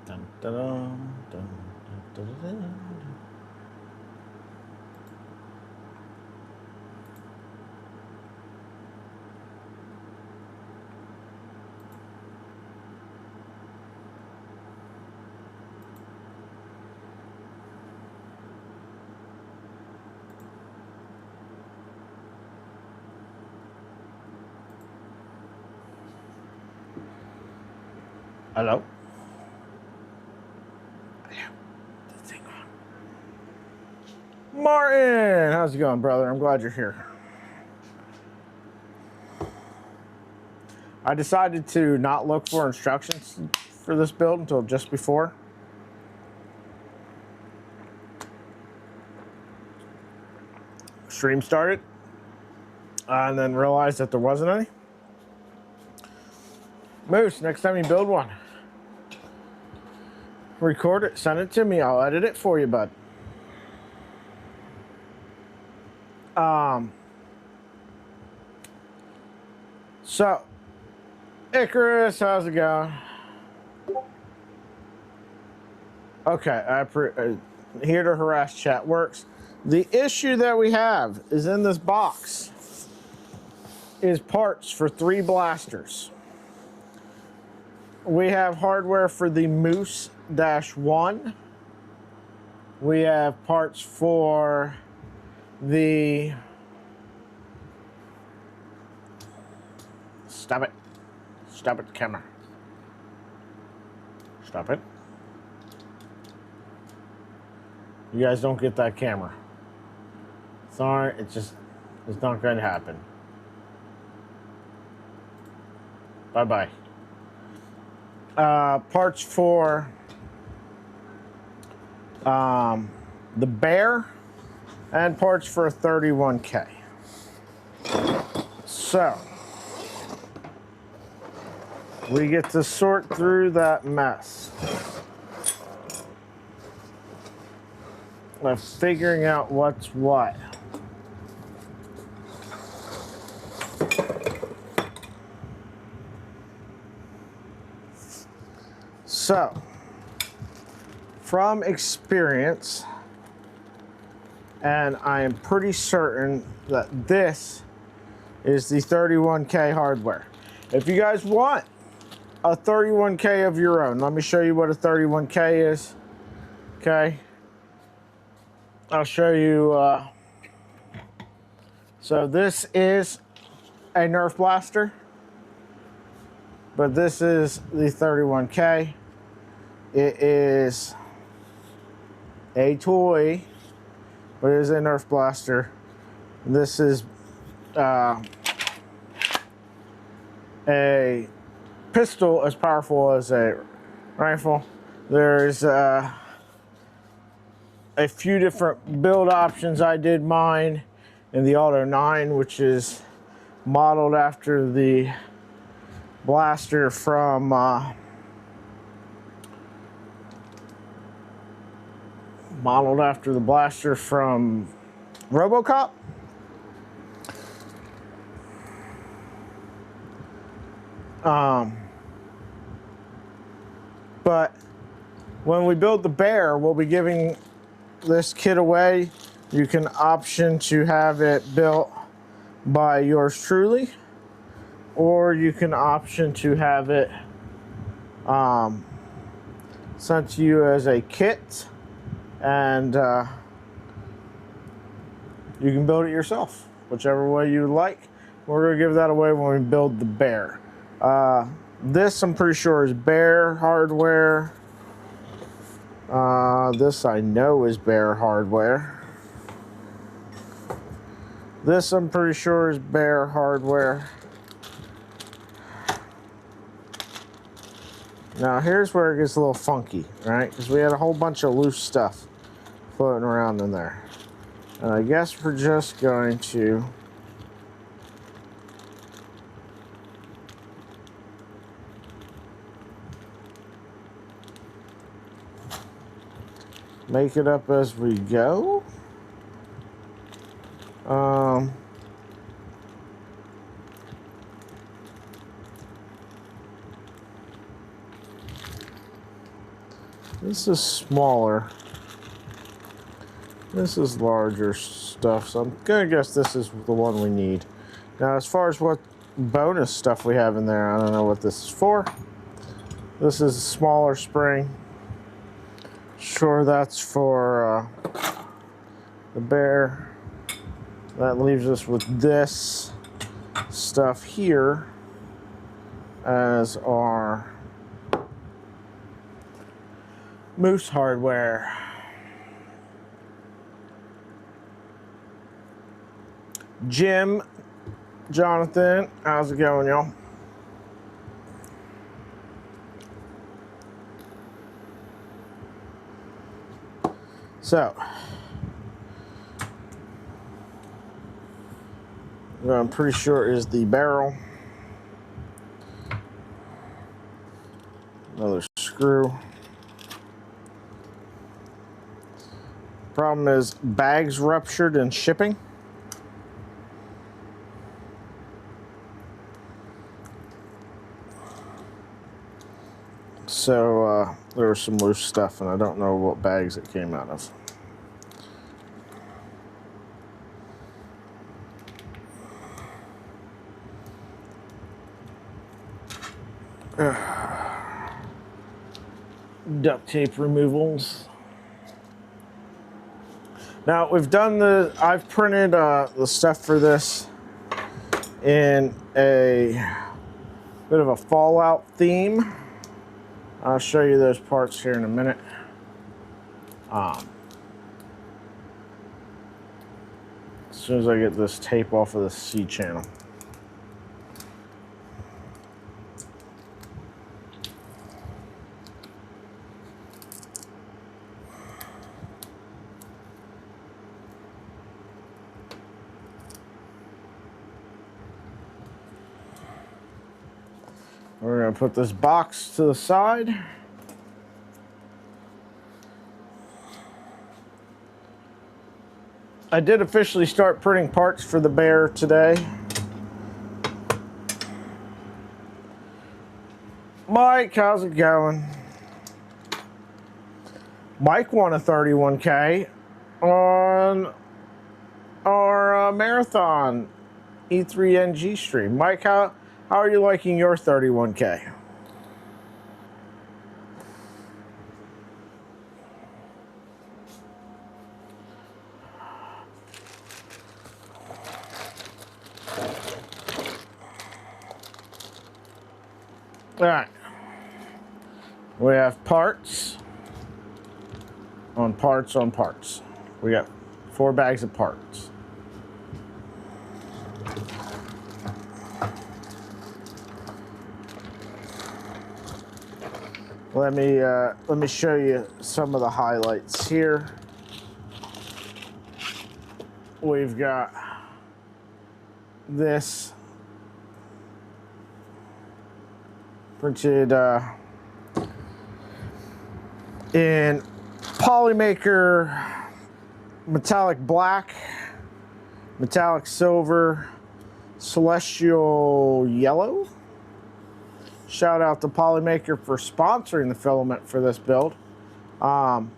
Dun, dun, dun, dun, dun, dun, dun. Hello? Martin, how's it going, brother? I'm glad you're here. I decided to not look for instructions for this build until just before. Stream started, and then realized that there wasn't any. Moose, next time you build one, record it, send it to me. I'll edit it for you, bud. So, Icarus, how's it going? Okay, here to harass chat works. The issue that we have is in this box is parts for 3 blasters. We have hardware for the Moose-1. We have parts for the... Stop it. Stop it, camera. Stop it. You guys don't get that camera. Sorry, it's not going to happen. Bye-bye. Parts for the Bear and parts for a 31K. So, we get to sort through that mess of figuring out what's what. So, from experience, and I am pretty certain that this is the 31K hardware. If you guys want a 31K of your own, let me show you what a 31K is. Okay. I'll show you. So this is a Nerf blaster, but this is the 31K. It is a toy, but it is a Nerf blaster. This is a pistol as powerful as a rifle. There's a few different build options. I did mine in the Auto 9, which is modeled after the blaster from RoboCop. But when we build the Bear, we'll be giving this kit away. You can option to have it built by yours truly, or you can option to have it sent to you as a kit, and you can build it yourself, whichever way you like. We're gonna give that away when we build the Bear. This I'm pretty sure is Bear hardware. This I know is Bear hardware. This I'm pretty sure is Bear hardware. Now here's where it gets a little funky, right? Because we had a whole bunch of loose stuff floating around in there. And I guess we're just going to make it up as we go. This is smaller. This is larger stuff, so I'm gonna guess this is the one we need. Now, as far as what bonus stuff we have in there, I don't know what this is for. This is a smaller spring. Sure, that's for the bear. That leaves us with this stuff here as our moose hardware. Jim, Jonathan, how's it going, y'all? So, what I'm pretty sure is the barrel. Another screw. Problem is, bags ruptured in shipping. So there was some loose stuff, and I don't know what bags it came out of. Duct tape removals. Now we've done I've printed the stuff for this in a bit of a Fallout theme. I'll show you those parts here in a minute. As soon as I get this tape off of the C channel. We're going to put this box to the side. I did officially start printing parts for the bear today. Mike, how's it going? Mike won a 31K on our marathon E3NG stream. Mike, how are you liking your 31K? All right. We have parts on parts on parts. We got 4 bags of parts. Let me show you some of the highlights here. We've got this printed in Polymaker metallic black, metallic silver, celestial yellow. Shout out to Polymaker for sponsoring the filament for this build. Then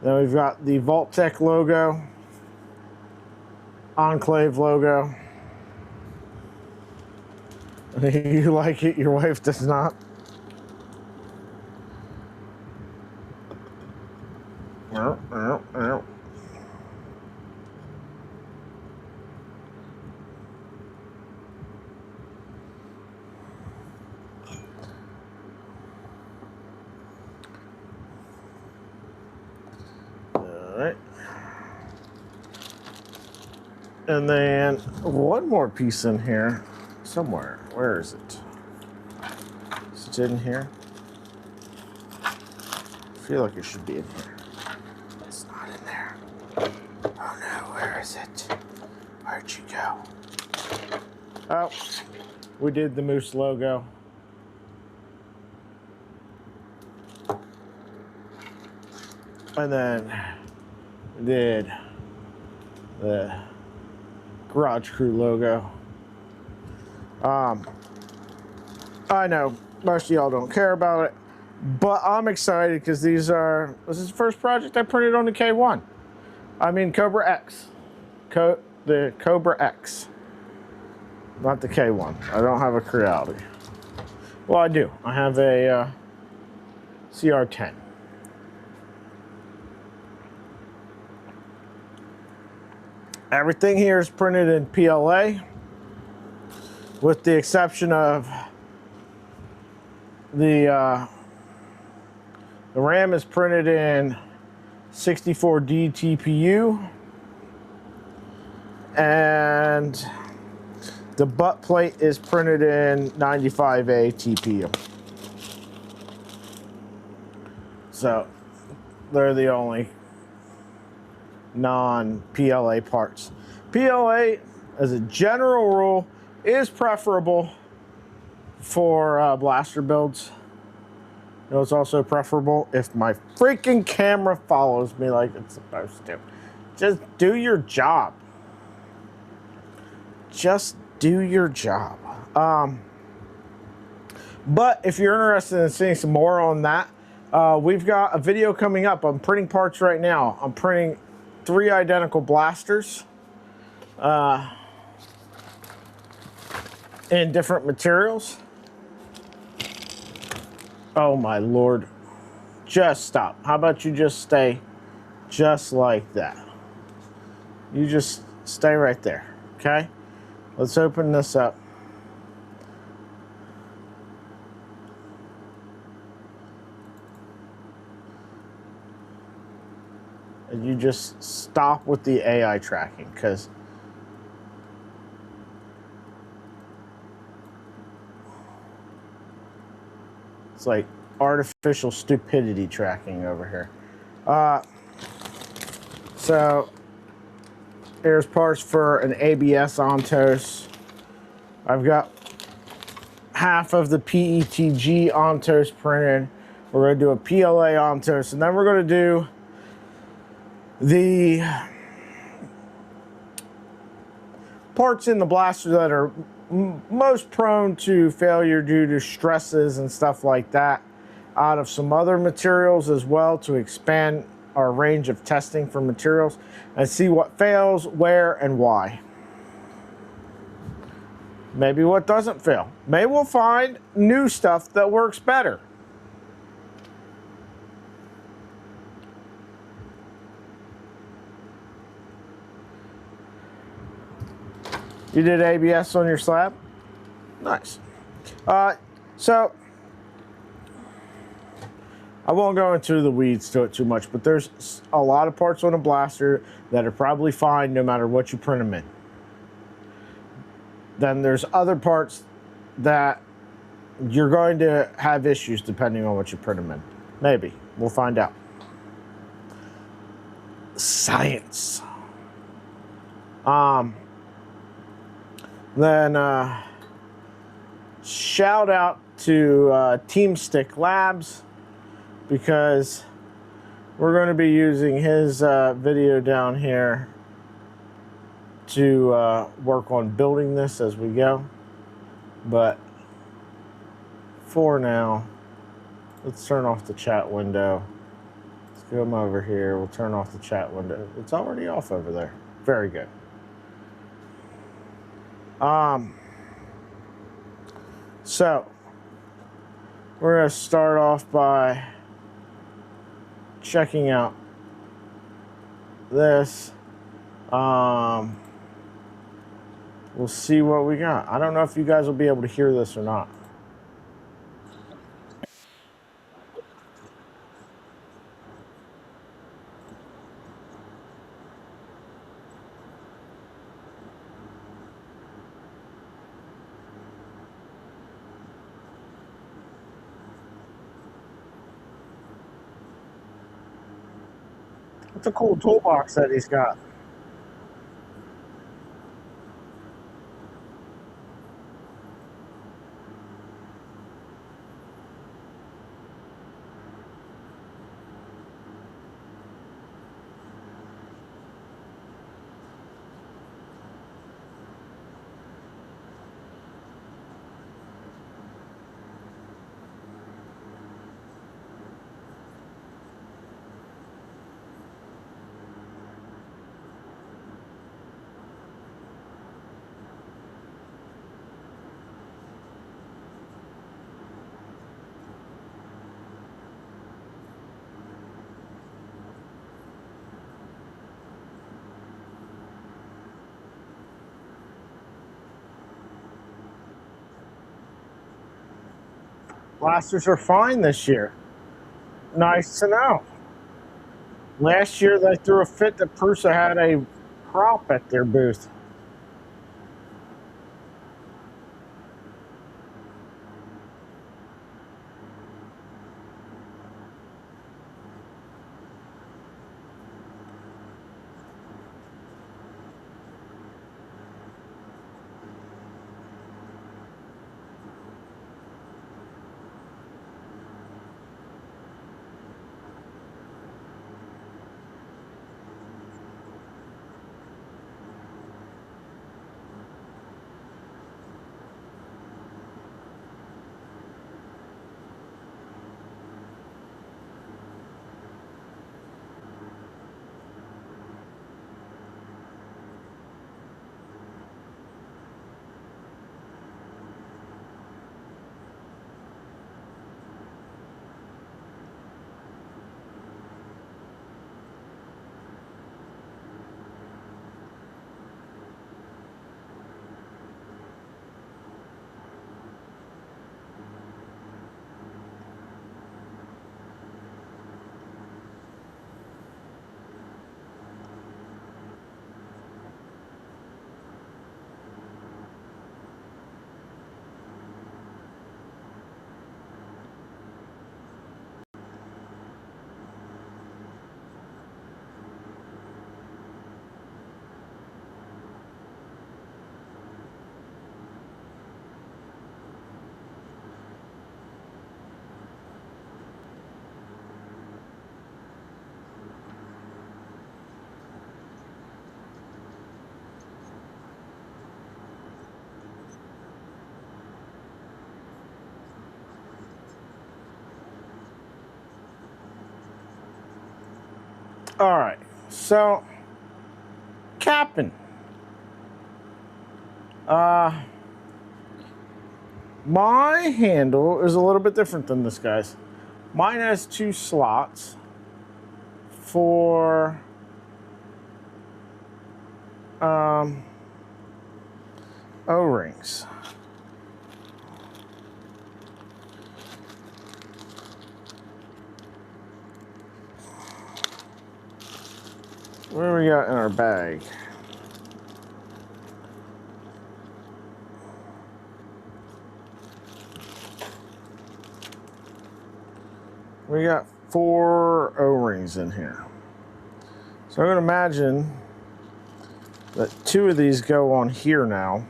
we've got the Vault-Tec logo, Enclave logo. You like it, your wife does not. Alright. And then one more piece in here somewhere. Where is it? Is it in here? I feel like it should be in here. It's not in there. Oh no, where is it? Where'd you go? Oh, we did the moose logo. And then we did the Garage Crew logo. I know most of y'all don't care about it. But I'm excited because this is the first project I printed on the K1. I mean Cobra X. The Cobra X. Not the K1. I don't have a Creality. Well, I do. I have a CR10. Everything here is printed in PLA, with the exception of the RAM is printed in 64D TPU, and the butt plate is printed in 95A TPU. So they're the only non-PLA parts. PLA, as a general rule, is preferable for blaster builds. You know, it's also preferable if my freaking camera follows me like it's supposed to. Just do your job. Just do your job. But if you're interested in seeing some more on that, we've got a video coming up. I'm printing parts right now. I'm printing 3 identical blasters in different materials. Oh my Lord. Just stop. How about you just stay just like that? You just stay right there, okay? Let's open this up. And you just stop with the AI tracking, because it's like artificial stupidity tracking over here. So here's parts for an ABS Ontos. I've got half of the PETG Ontos printed. We're going to do a PLA Ontos, and then we're going to do the parts in the blaster that are most prone to failure due to stresses and stuff like that, out of some other materials as well, to expand our range of testing for materials and see what fails, where, and why. Maybe what doesn't fail. Maybe we'll find new stuff that works better. You did ABS on your slab? Nice. So, I won't go into the weeds to it too much, but there's a lot of parts on a blaster that are probably fine no matter what you print them in. Then there's other parts that you're going to have issues depending on what you print them in. Maybe. We'll find out. Science. Then shout out to Team Stick Labs, because we're going to be using his video down here to work on building this as we go. But for now, let's turn off the chat window. Let's come over here. We'll turn off the chat window. It's already off over there. Very good. So we're going to start off by checking out this. We'll see what we got. I don't know if you guys will be able to hear this or not. It's a cool toolbox that he's got. Blasters are fine this year. Nice to know. Last year they threw a fit that Prusa had a prop at their booth. All right, so capping. My handle is a little bit different than this guy's. Mine has 2 slots for O-rings. What do we got in our bag? We got 4 O-rings in here. So I'm going to imagine that 2 of these go on here now.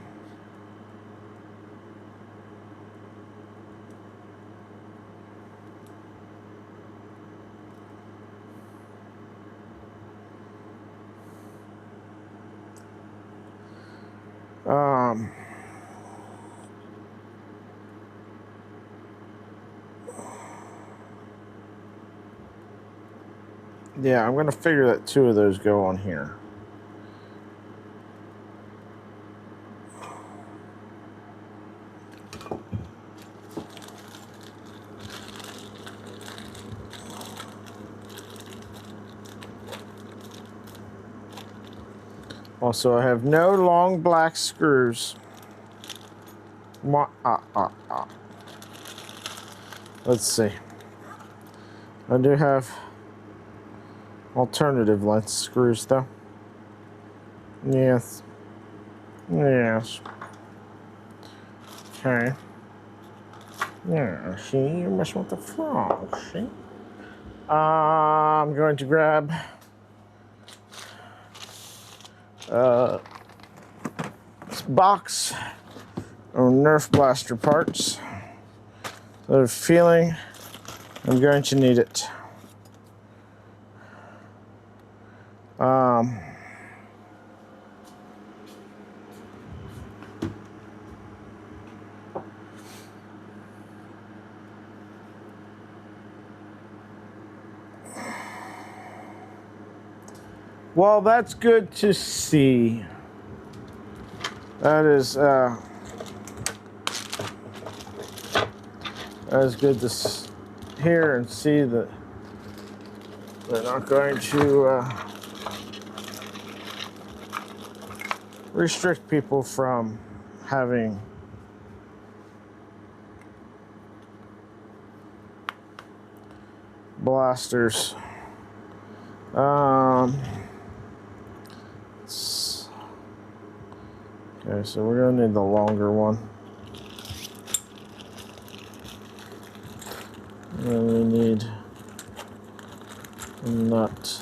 Yeah, I'm going to figure that 2 of those go on here. Also, I have no long black screws. Let's see. I do have alternative length screws though. Yes. Yes. Okay. Yeah, see, you mess with the frog, see? I'm going to grab this box of Nerf blaster parts. I have a feeling I'm going to need it. Well, that's good to see. That is good to hear and see that they're not going to restrict people from having blasters. Okay, so we're gonna need the longer one. And then we need a nut.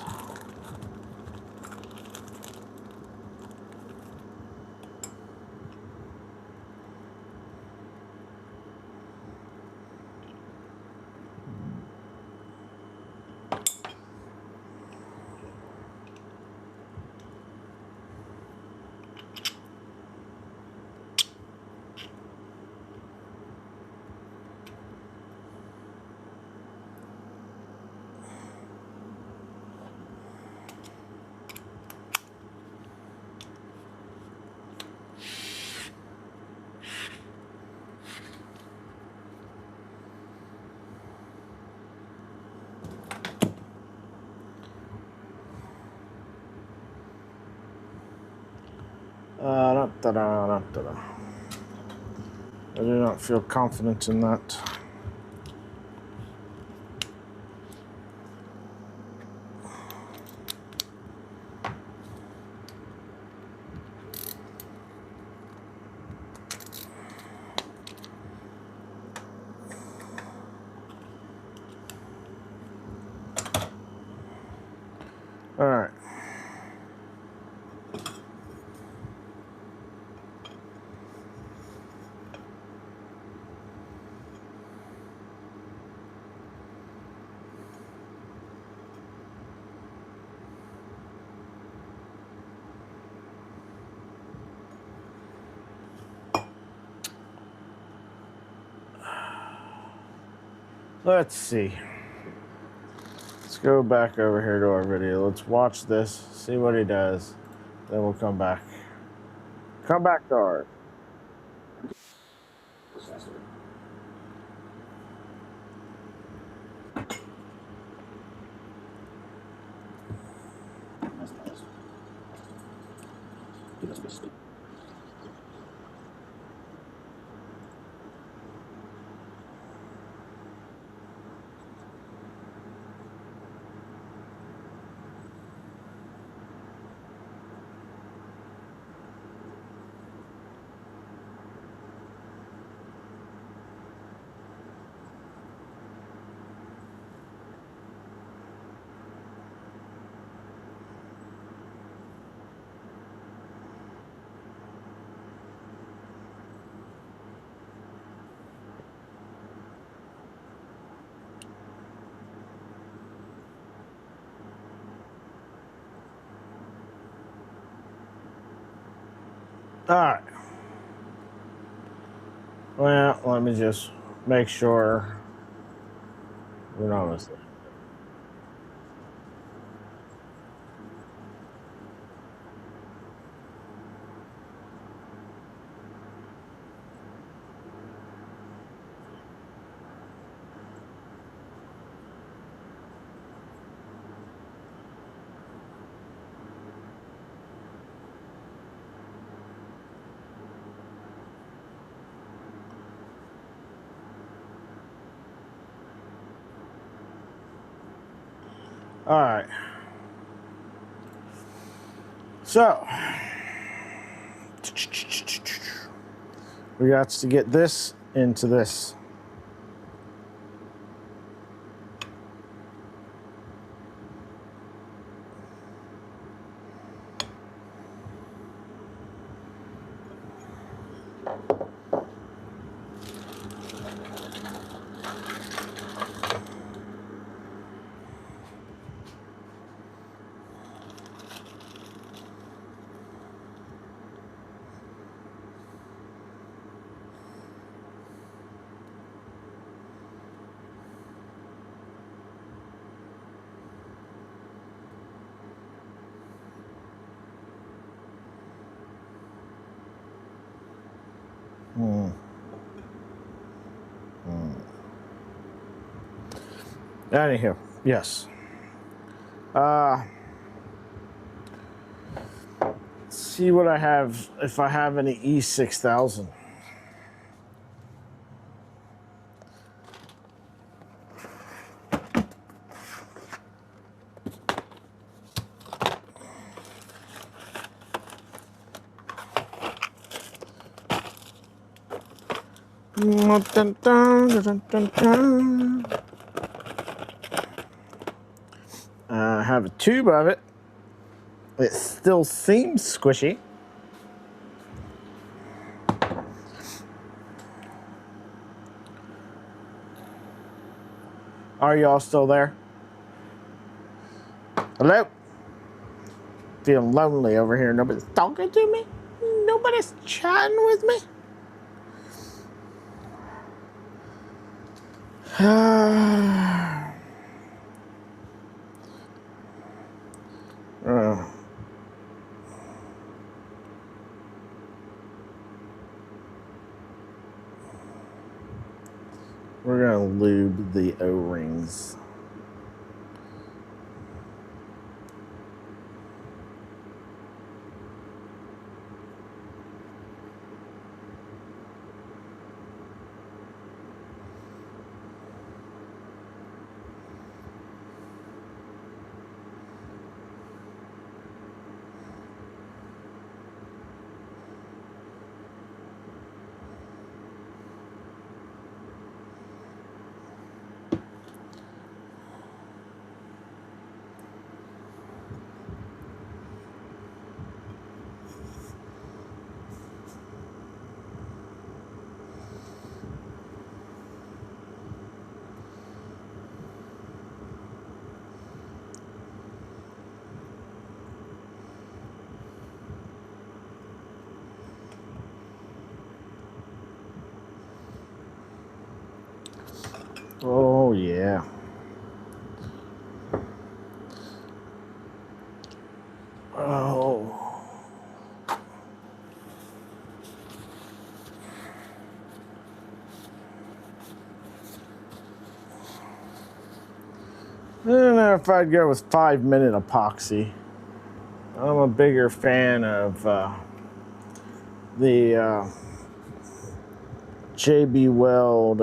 I do not feel confident in that. All right. Let's see. Let's go back over here to our video. Let's watch this, see what he does. Then we'll come back. Come back to ours. All right. Well, let me just make sure we're not missing. All right. So we got to get this into this. Anywho, yes. Let's see what I have, if I have any E6000. I have a tube of it. It still seems squishy. Are y'all still there? Hello? Feeling lonely over here. Nobody's talking to me. Nobody's chatting with me. We're gonna lube the O-rings. Oh yeah. Oh. I don't know if I'd go with 5-minute epoxy. I'm a bigger fan of the JB Weld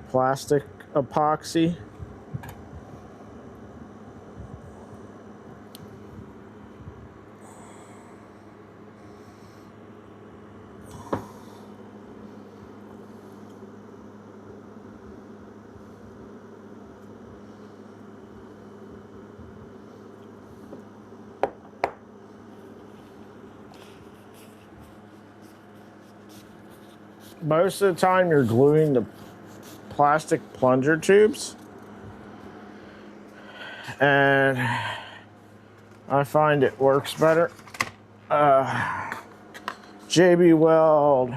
plastic epoxy. Most of the time you're gluing the plastic plunger tubes, and I find it works better. JB Weld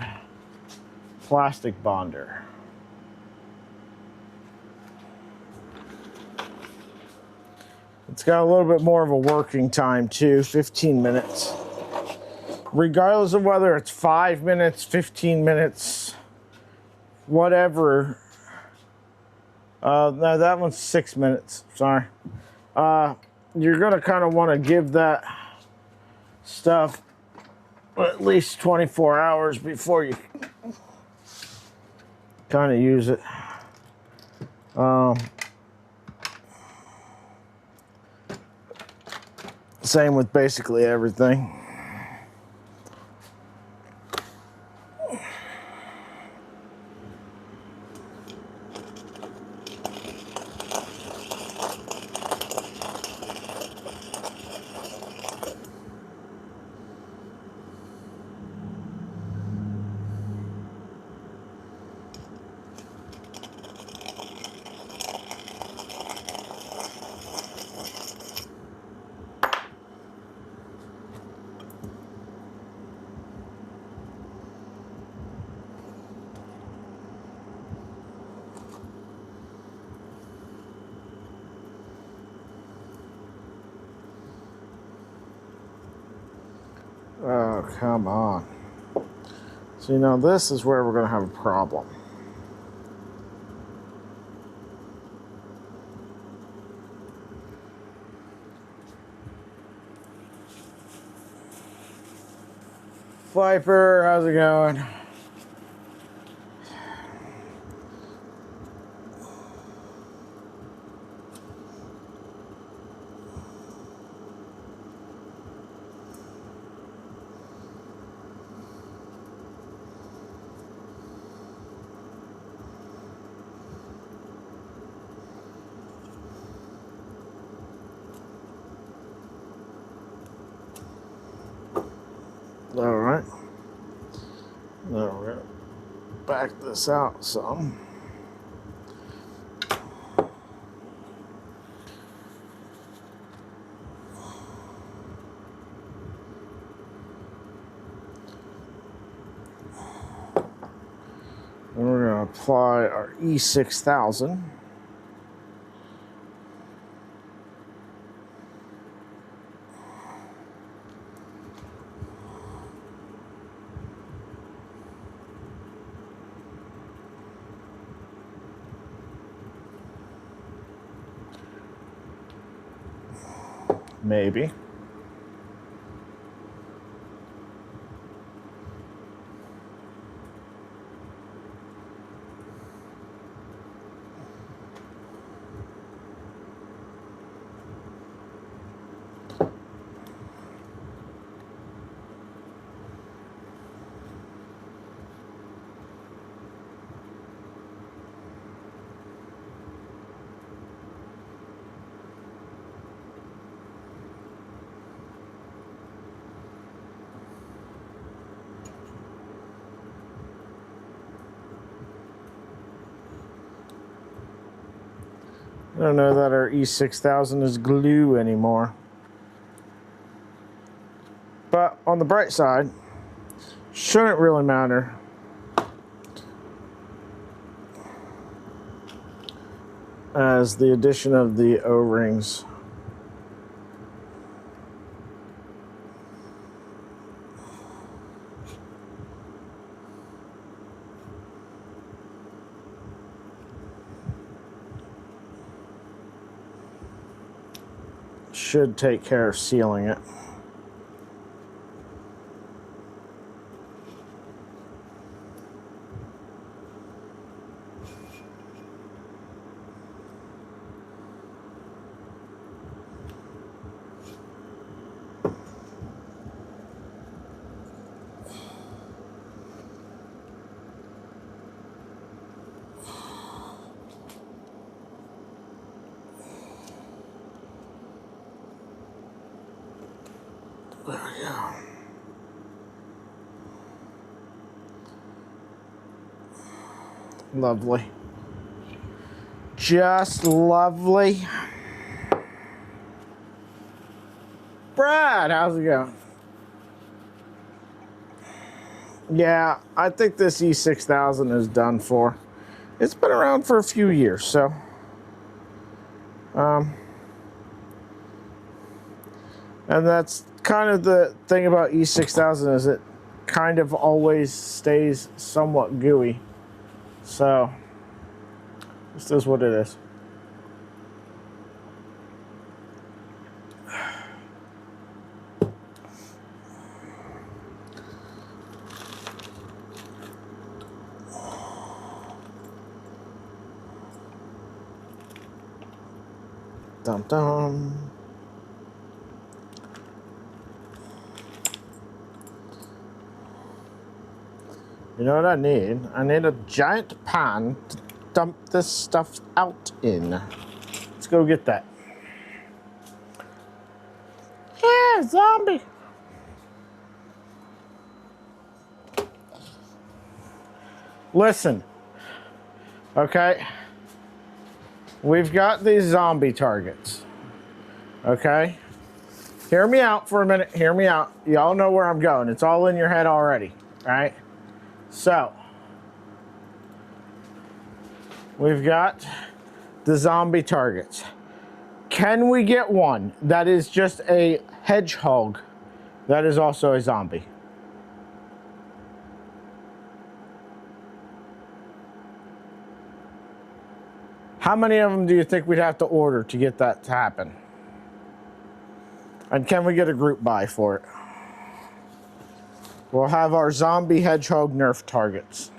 plastic bonder. It's got a little bit more of a working time too, 15 minutes. Regardless of whether it's 5 minutes, 15 minutes, whatever. No, that one's 6 minutes, sorry. You're gonna kind of want to give that stuff at least 24 hours before you kind of use it. Same with basically everything. Oh, come on. So, you know, this is where we're going to have a problem. Viper, how's it going? back this out some. And we're going to apply our E6000. Maybe. I don't know that our E6000 is glue anymore. But on the bright side, shouldn't really matter. As the addition of the O-rings. Should take care of sealing it. There we go. Lovely. Just lovely. Brad, how's it going? Yeah, I think this E6000 is done for. It's been around for a few years, so. And that's kind of the thing about E6000 is it kind of always stays somewhat gooey. So, this is what it is. Dum dum. You know what I need? I need a giant pan to dump this stuff out in. Let's go get that. Yeah, zombie. Listen, okay? We've got these zombie targets, okay? Hear me out for a minute, hear me out. Y'all know where I'm going. It's all in your head already, all right? So, we've got the zombie targets. Can we get one that is just a hedgehog that is also a zombie? How many of them do you think we'd have to order to get that to happen? And can we get a group buy for it? We'll have our zombie hedgehog Nerf targets.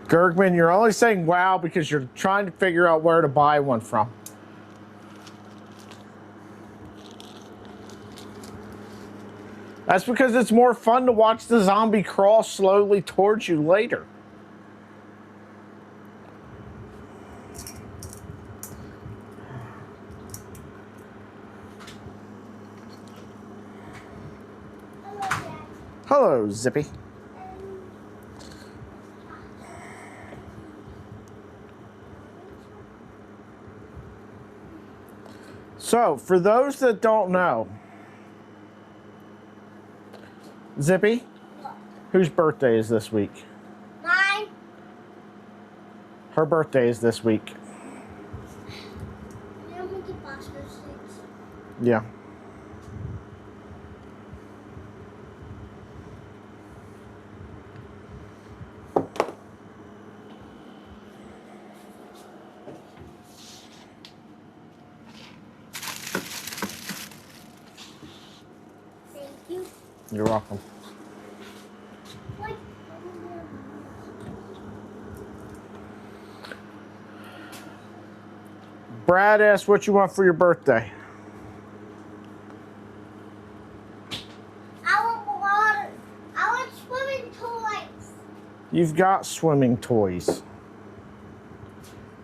Gergman, you're only saying wow because you're trying to figure out where to buy one from. That's because it's more fun to watch the zombie crawl slowly towards you later. Hello, Zippy. So, for those that don't know, Zippy, whose birthday is this week? Mine. Her birthday is this week. Yeah. Thank you. You're welcome. Brad asked what you want for your birthday. I want water. I want swimming toys. You've got swimming toys.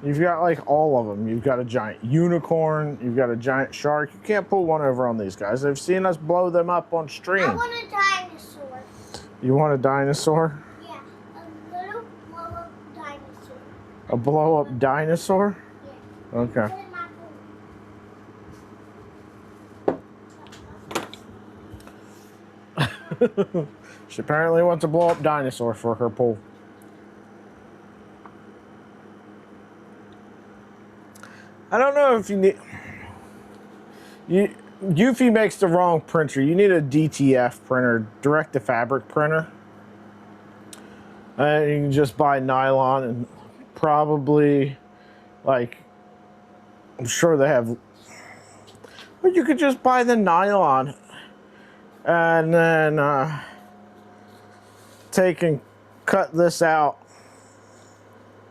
You've got like all of them. You've got a giant unicorn. You've got a giant shark. You can't pull one over on these guys. They've seen us blow them up on stream. I want a dinosaur. You want a dinosaur? Yeah, a little blow-up dinosaur. A blow-up dinosaur? Yeah. Okay. Put it in my pool. She apparently wants a blow-up dinosaur for her pool. I don't know if you need... Eufy makes the wrong printer. You need a DTF printer, direct-to-fabric printer. And you can just buy nylon and probably, like, I'm sure they have... But you could just buy the nylon and then take and cut this out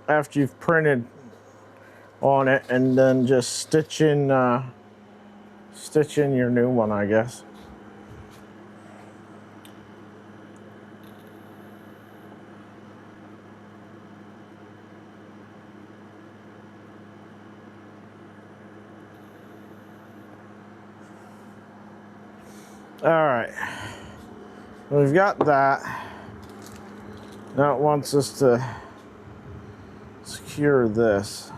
after you've printed on it, and then just stitch in your new one, I guess. All right, we've got that. Now it wants us to secure this.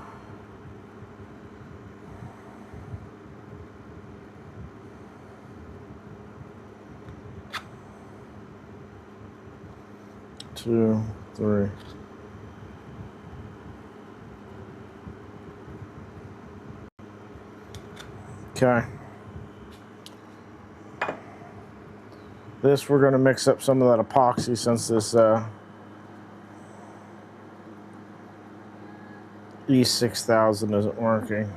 Two, three. Okay. This, we're going to mix up some of that epoxy since this E6000 isn't working.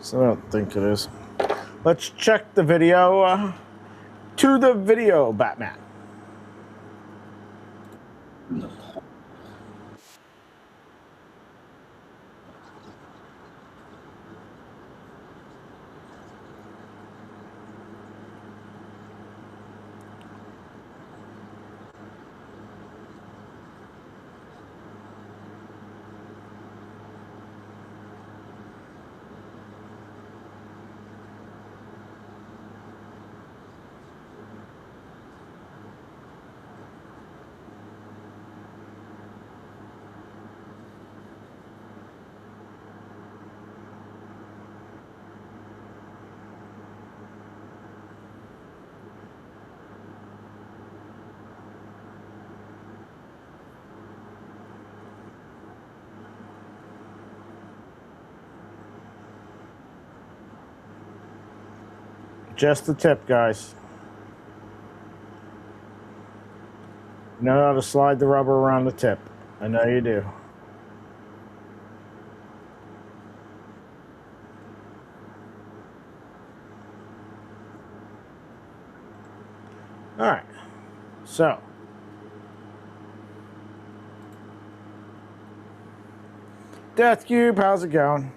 So I don't think it is. Let's check the video. To the video, Batman. Just the tip, guys. You know how to slide the rubber around the tip. I know you do. All right. So, Death Cube, how's it going?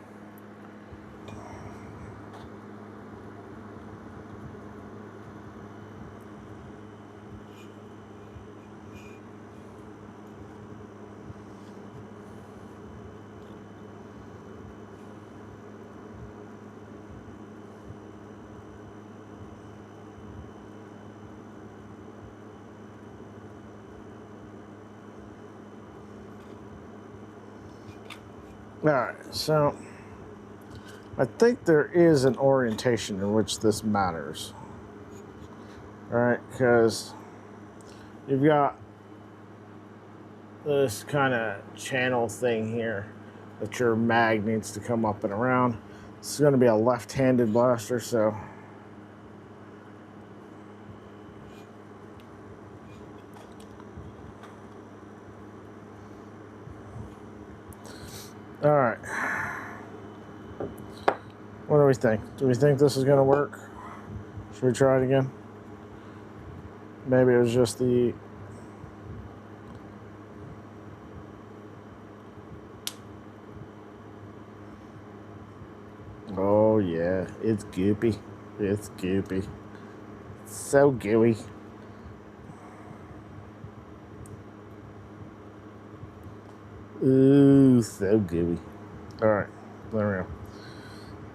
Alright, so I think there is an orientation in which this matters. Alright, because you've got this kind of channel thing here that your mag needs to come up and around. This is going to be a left-handed blaster, so all right. What do we think? Do we think this is going to work? Should we try it again? Maybe it was just the... Oh yeah, it's goopy. It's goopy. It's so gooey. Ooh, so gooey. All right, there we go.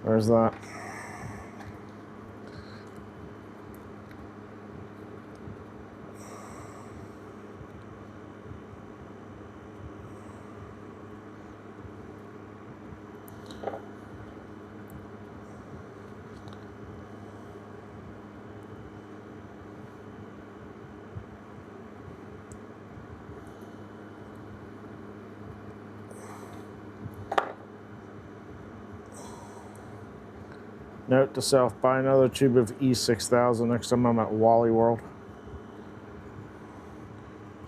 There's that. Note to self, buy another tube of E6000 next time I'm at Wally World.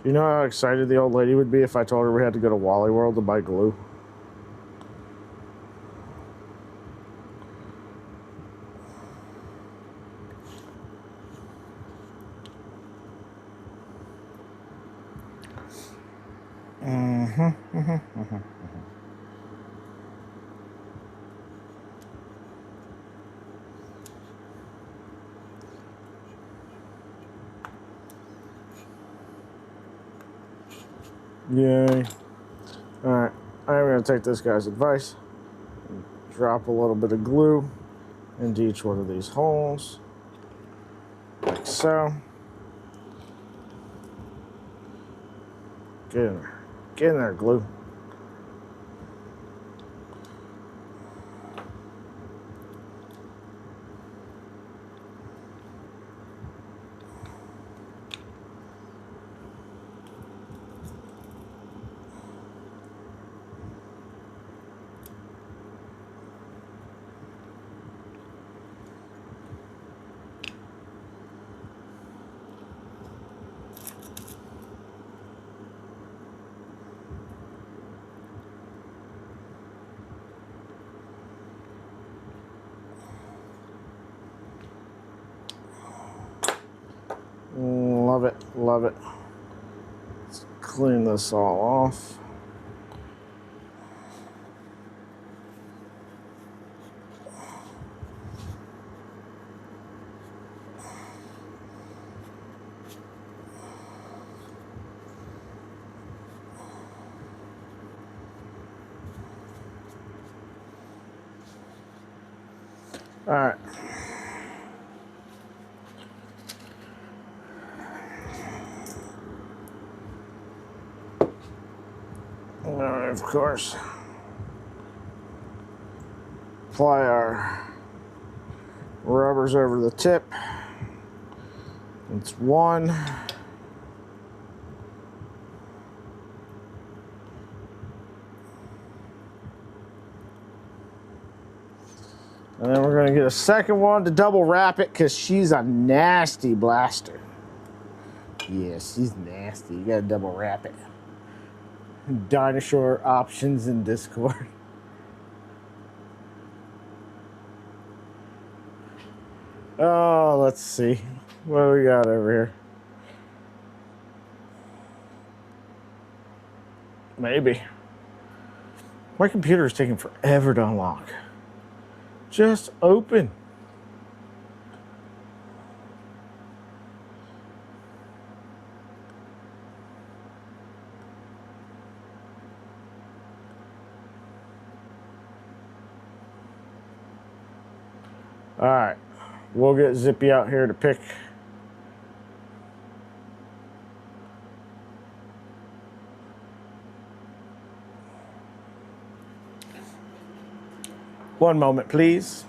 Do you know how excited the old lady would be if I told her we had to go to Wally World to buy glue? Yay. Alright, I'm going to take this guy's advice and drop a little bit of glue into each one of these holes, like so. Get in there. Get in there, glue. Love it, love it. Let's clean this all off. All right. Of course, apply our rubbers over the tip. It's one. And then we're going to get a second one to double wrap it because she's a nasty blaster. Yeah, she's nasty. You got to double wrap it. Dinosaur options in Discord. Oh, let's see. What do we got over here? Maybe. My computer is taking forever to unlock. Just open. All right, we'll get Zippy out here to pick. One moment, please.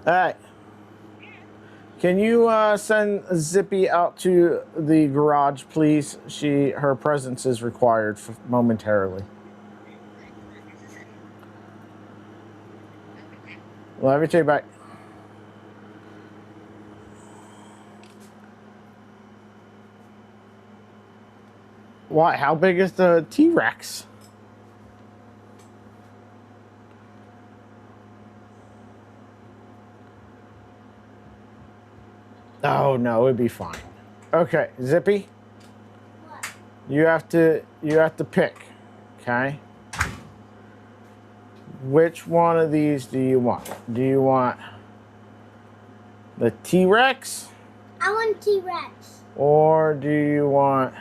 All right. Can you send Zippy out to the garage, please? Her presence is required momentarily. Let me take you back. Why? How big is the T-Rex? Oh no, it'd be fine. Okay, Zippy. What? You have to pick. Okay. Which one of these do you want? Do you want the T-Rex? I want T-Rex. Or do you want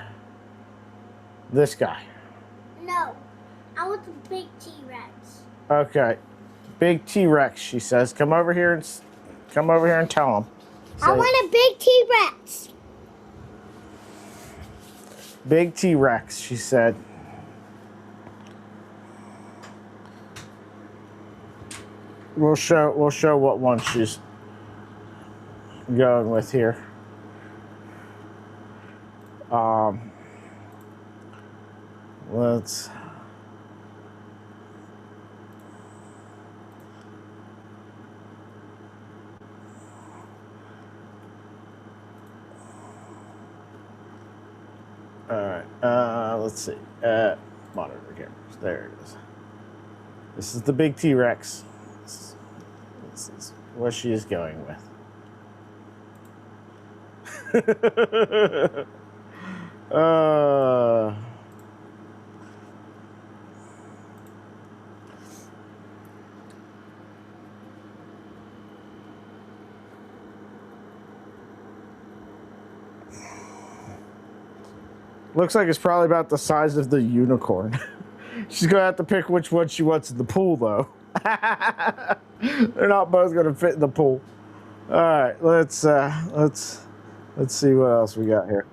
this guy? No, I want the big T-Rex. Okay, big T-Rex. She says, "Come over here and tell him." I want a big T-Rex. Big T-Rex. She said. We'll show what one she's going with here. Let's. All right. Let's see. Monitor cameras. There it is. This is the big T-Rex. This is what she is going with. Looks like it's probably about the size of the unicorn. She's gonna have to pick which one she wants in the pool, though. They're not both gonna fit in the pool. All right, let's see what else we got here.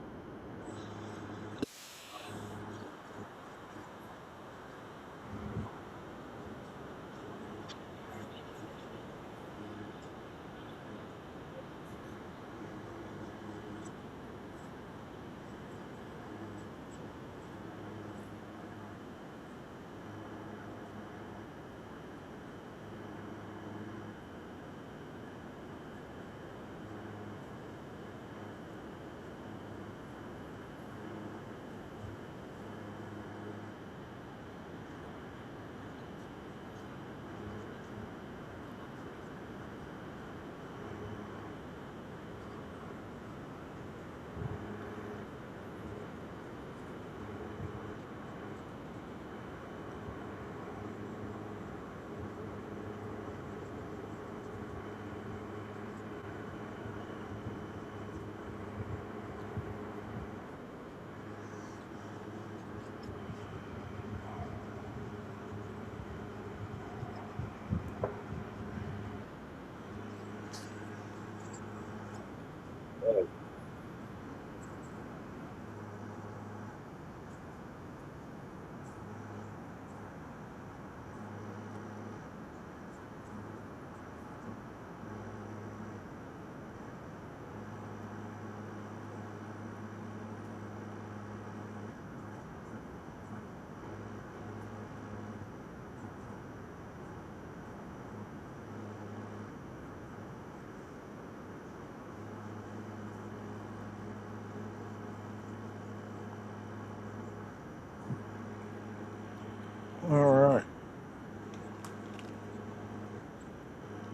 All right.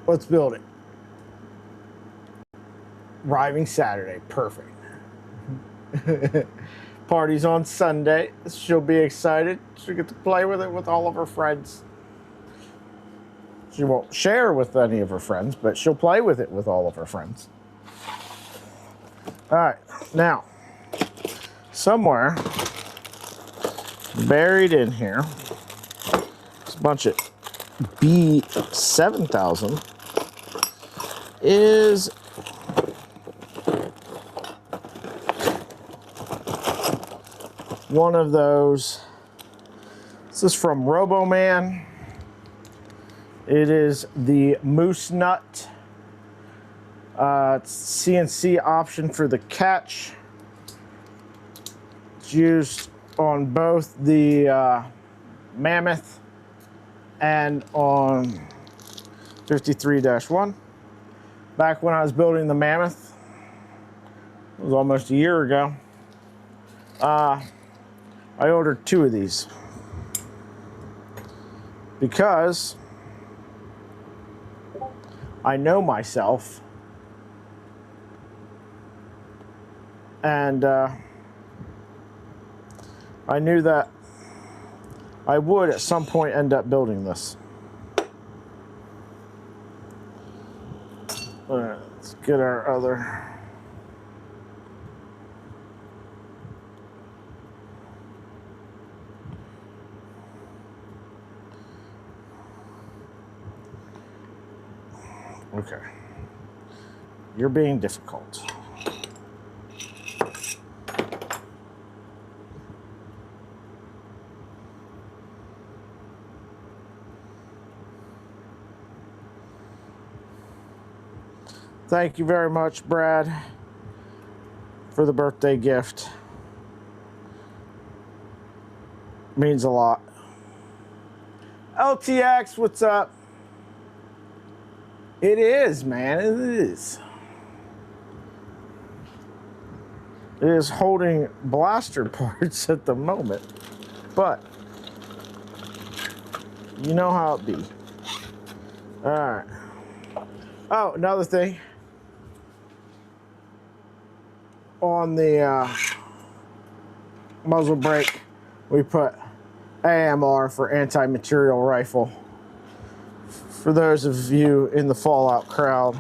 Let's build it. Arriving Saturday. Perfect. Party's on Sunday. She'll be excited. She'll get to play with it with all of her friends. She won't share with any of her friends, but she'll play with it with all of her friends. All right, now, somewhere buried in here, it's a bunch of B7000 is one of those. This is from RoboMan. It is the moose nut. It's CNC option for the catch. It's used on both the Mammoth and on 53-1. Back when I was building the Mammoth, it was almost a year ago, I ordered 2 of these because I know myself, and I knew that I would at some point end up building this. All right, let's get our other. Okay. You're being difficult. Thank you very much, Brad, for the birthday gift. Means a lot. LTX, what's up? It is, man, it is. It is holding blaster parts at the moment, but you know how it be. All right. Oh, another thing. On the muzzle brake, we put AMR for anti-material rifle. For those of you in the Fallout crowd.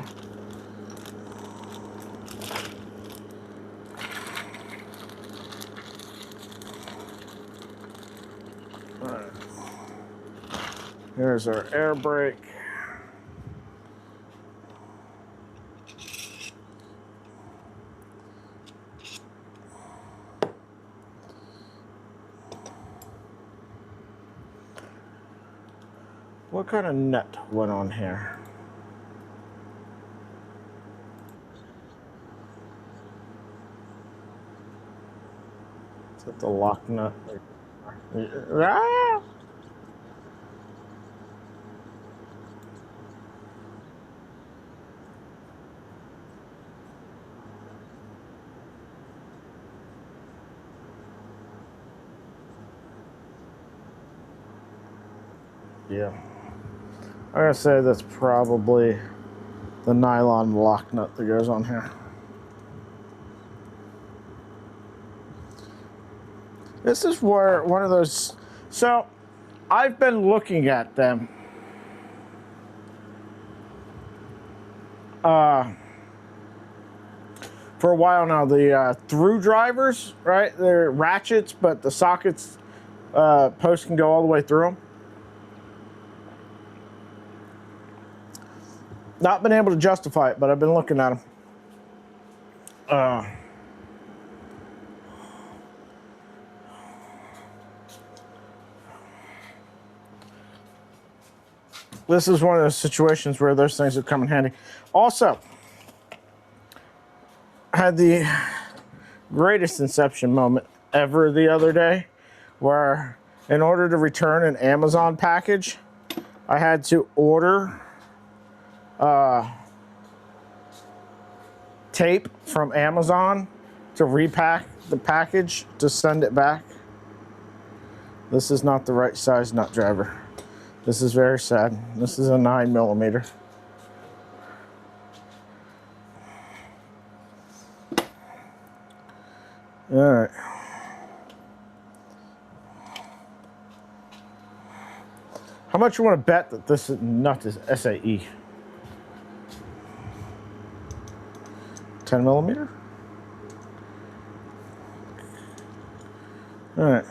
All right. Here's our air brake. What kind of nut went on here? Is that the lock nut? Ah! Yeah. I'm gonna say that's probably the nylon lock nut that goes on here. This is where one of those, so I've been looking at them for a while now. The through drivers, right? They're ratchets, but the sockets posts can go all the way through them. Not been able to justify it, but I've been looking at them. This is one of those situations where those things would come in handy. Also, I had the greatest Inception moment ever the other day, where in order to return an Amazon package, I had to order tape from Amazon to repack the package to send it back. This is not the right size nut driver. This is very sad. This is a 9mm. All right. How much you want to bet that this nut is SAE? 10mm? All right.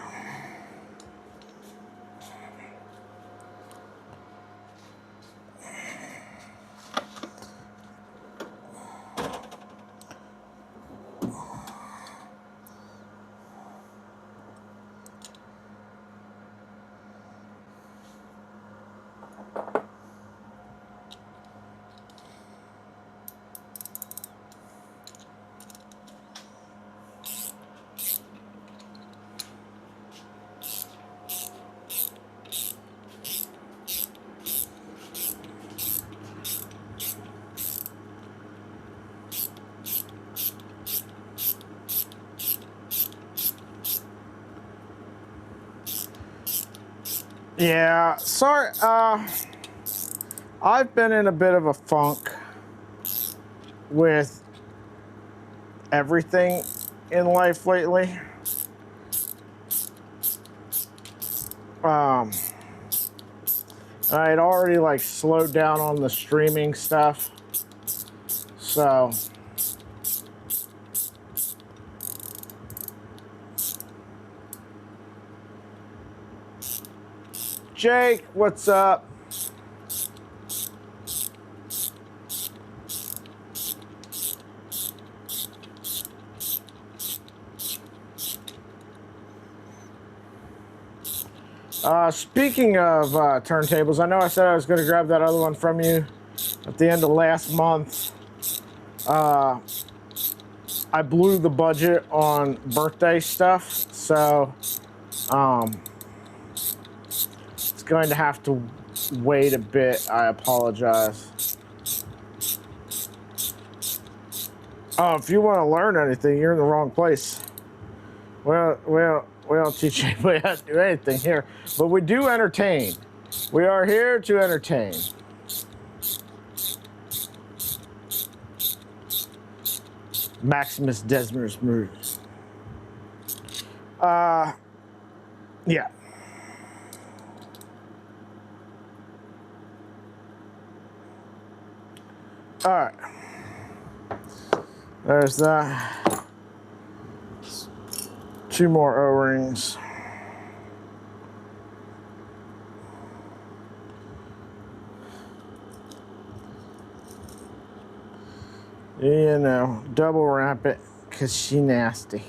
Yeah, sorry. I've been in a bit of a funk with everything in life lately. I had already like slowed down on the streaming stuff, so Jake, what's up? Speaking of turntables, I know I said I was going to grab that other one from you at the end of last month. I blew the budget on birthday stuff, so it's going to have to wait a bit. I apologize. Oh, if you want to learn anything, you're in the wrong place. Well, we don't teach anybody how to do anything here, but we do entertain. We are here to entertain. Maximus Desmers moves. Yeah. All right. There's that. 2 more O-rings. You know, double wrap it, cause she nasty.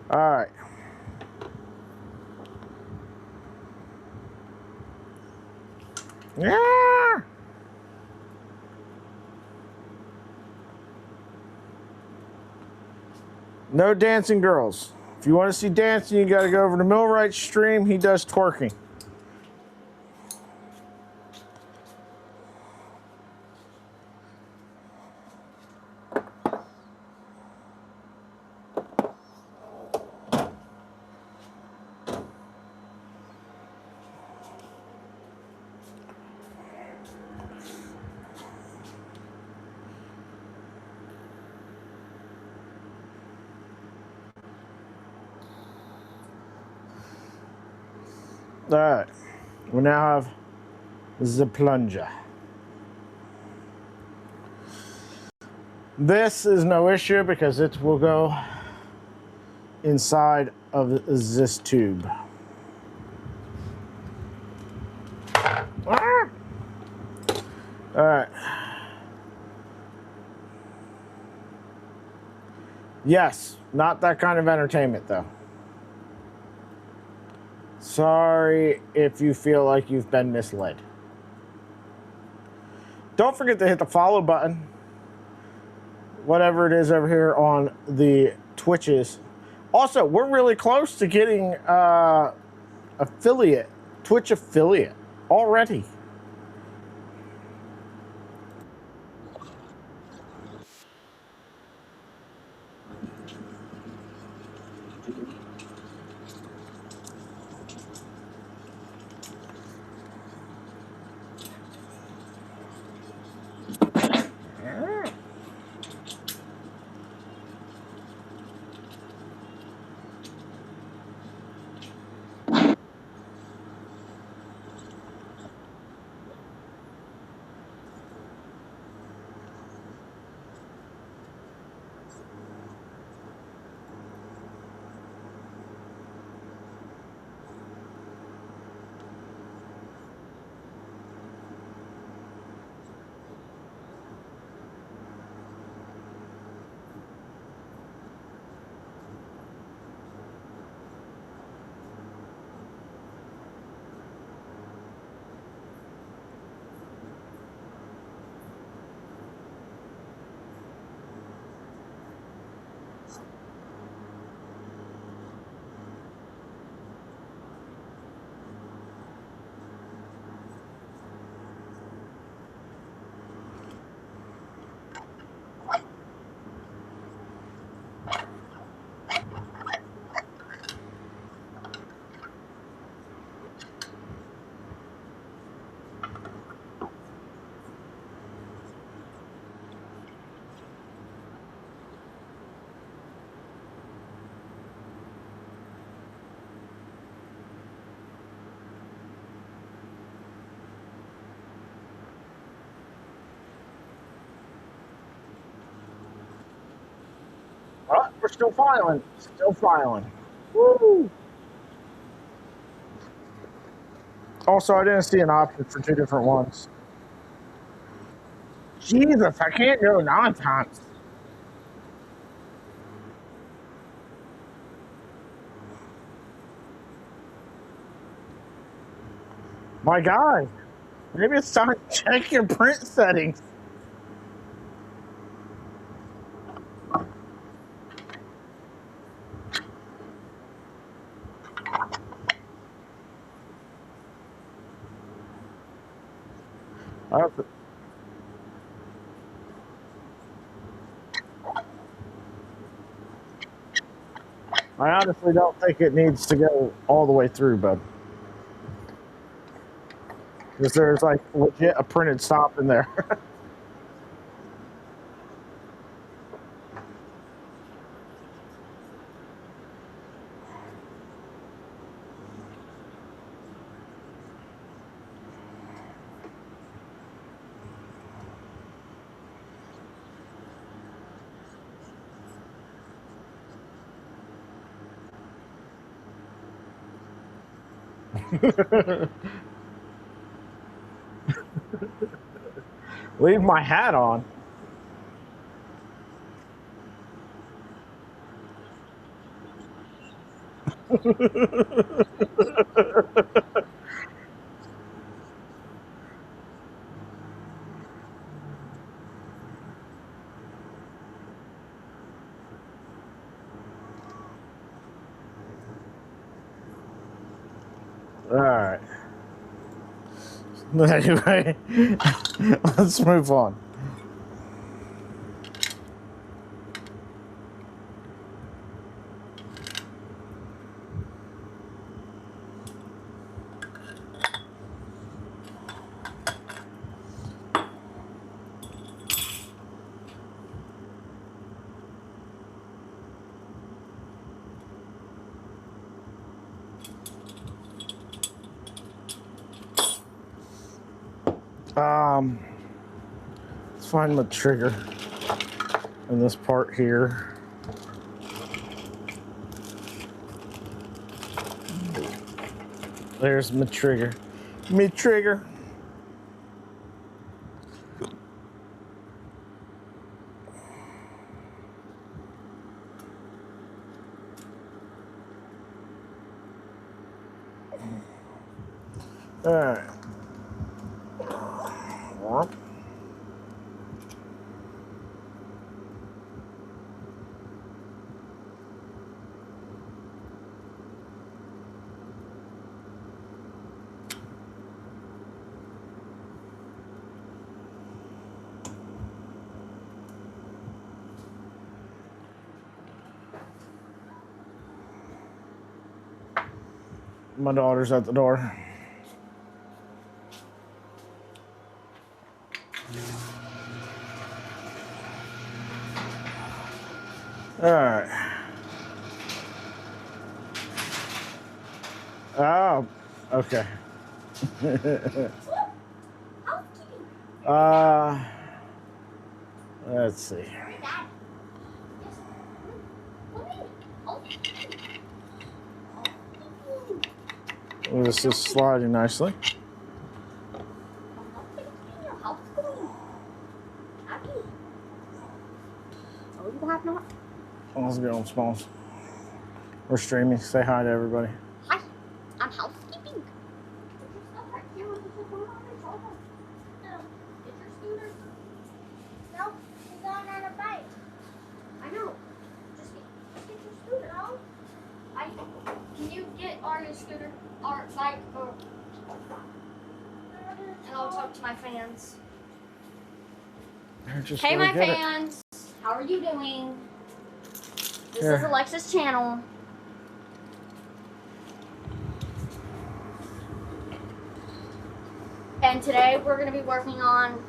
All right. Yeah. No dancing girls. If you want to see dancing, you got to go over to Millwright's stream. He does twerking. All right. We now have the plunger. This is no issue because it will go inside of this tube. Ah! All right. Yes, not that kind of entertainment though. Sorry if you feel like you've been misled. Don't forget to hit the follow button. Whatever it is over here on the Twitches. Also, we're really close to getting affiliate, Twitch affiliate already. Oh, we're still filing. Still filing. Woo! Also, I didn't see an option for 2 different ones. Jesus, I can't do 9 times. My God. Maybe it's time to check your print settings. I honestly don't think it needs to go all the way through, bud. Because there's like legit a printed stop in there. Leave my hat on. All right. Anyway, let's move on. Let's find my trigger in this part here. There's my trigger. Me trigger. All right. My daughter's at the door. All right. Oh, okay. Let's see. Oh, this is sliding nicely. Let's go on Smalls. We're streaming. Say hi to everybody. Hi, I'm housekeeping. No, he's going on a bike. I know. Just get your scooter. No. Can you get Arya's scooter, our bike, or and I'll talk to my fans. Hey, my fans. How are you doing? This is Alexa's channel. And today we're going to be working on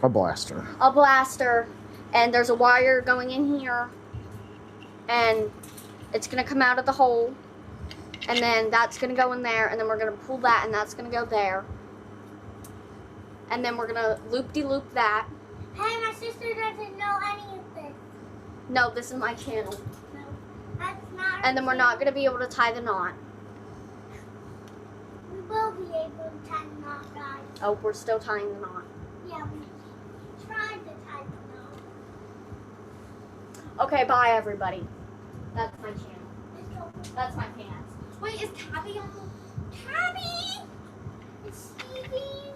a blaster. A blaster. And there's a wire going in here. And it's going to come out of the hole. And then that's going to go in there. And then we're going to pull that and that's going to go there. And then we're going to loop-de-loop that. Hey, my sister doesn't know any of this. No, this is my channel. No, that's not. And then we're not going to be able to tie the knot. We will be able to tie the knot, guys. Oh, we're still tying the knot. Yeah, we tried to tie the knot. Okay, bye everybody. That's my channel. Let's go. That's my pants. Wait, is Tabby on? Tabby! It's Stevie.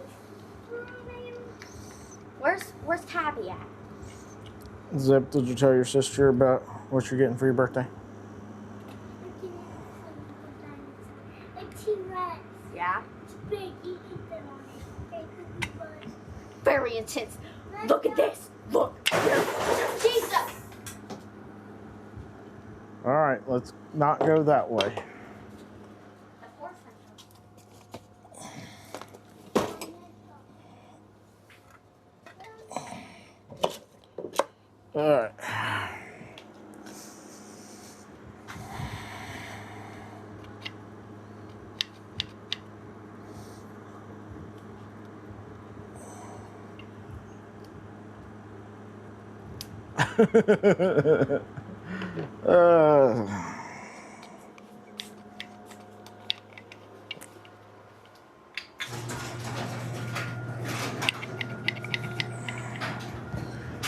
Where's Tabby at? Zip, did you tell your sister about what you're getting for your birthday? A T-Rex. Yeah. It's big. You can fit on it. Okay, cookie butt. Very intense. Look at this. Look. Jesus. All right, let's not go that way. Of course All right.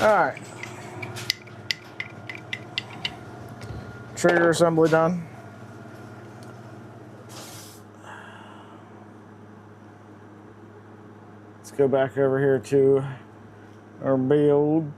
All right. Trigger assembly done. Let's go back over here to our build.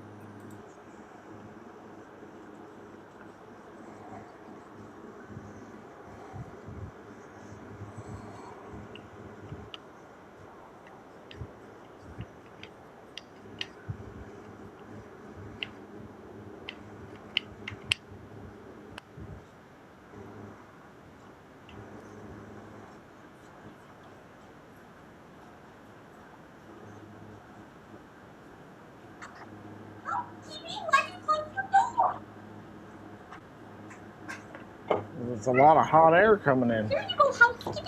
There's a lot of hot air coming in. Here you go, housekeeping.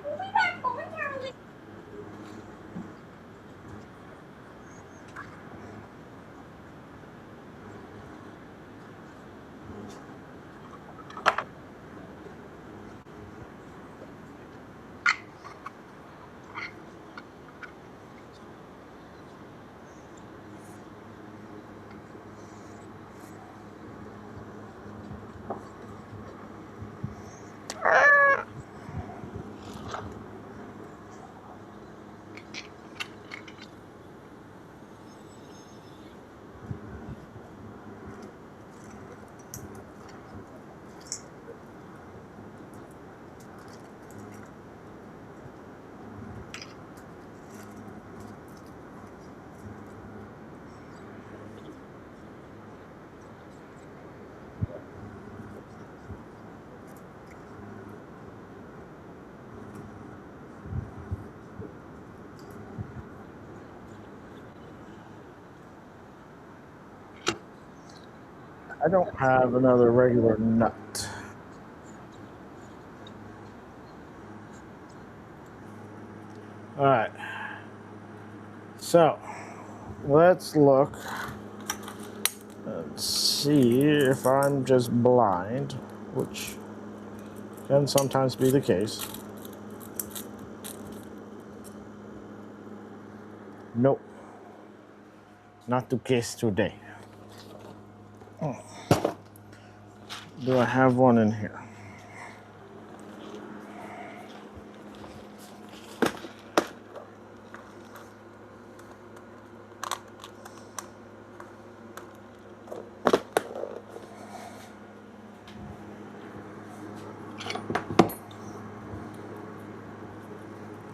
We'll be back momentarily. I don't have another regular nut. All right. So let's look and see if I'm just blind, which can sometimes be the case. Nope. Not the case today. Do I have one in here?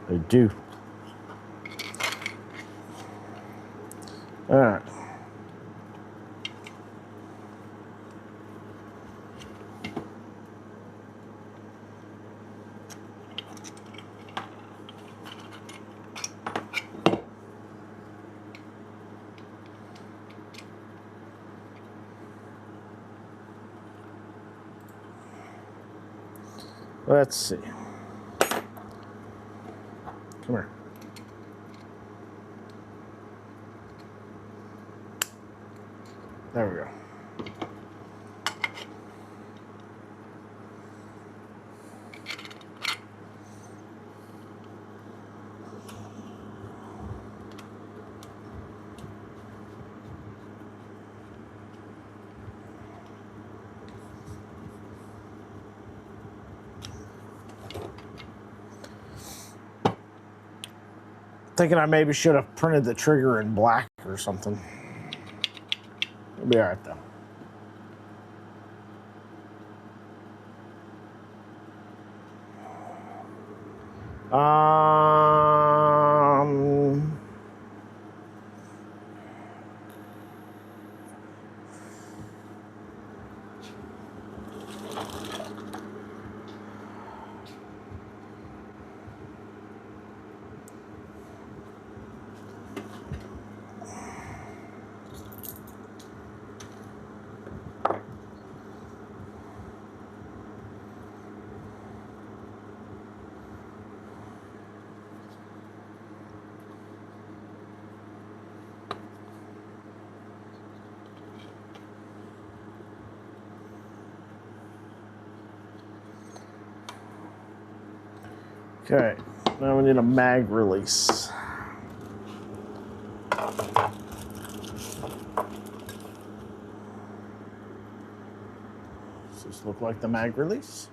I do. All right. Let's see. Come here. There we go. Thinking I maybe should have printed the trigger in black or something. It'll be all right though. Okay, now we need a mag release. Does this look like the mag release?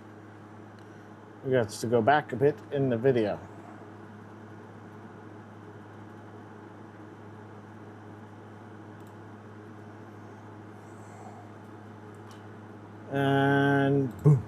We got to go back a bit in the video. And boom.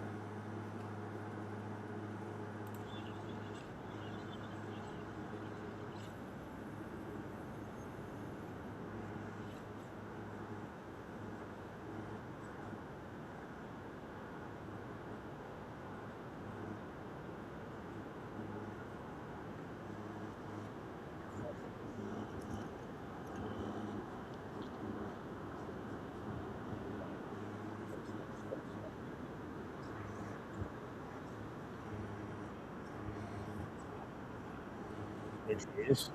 Which is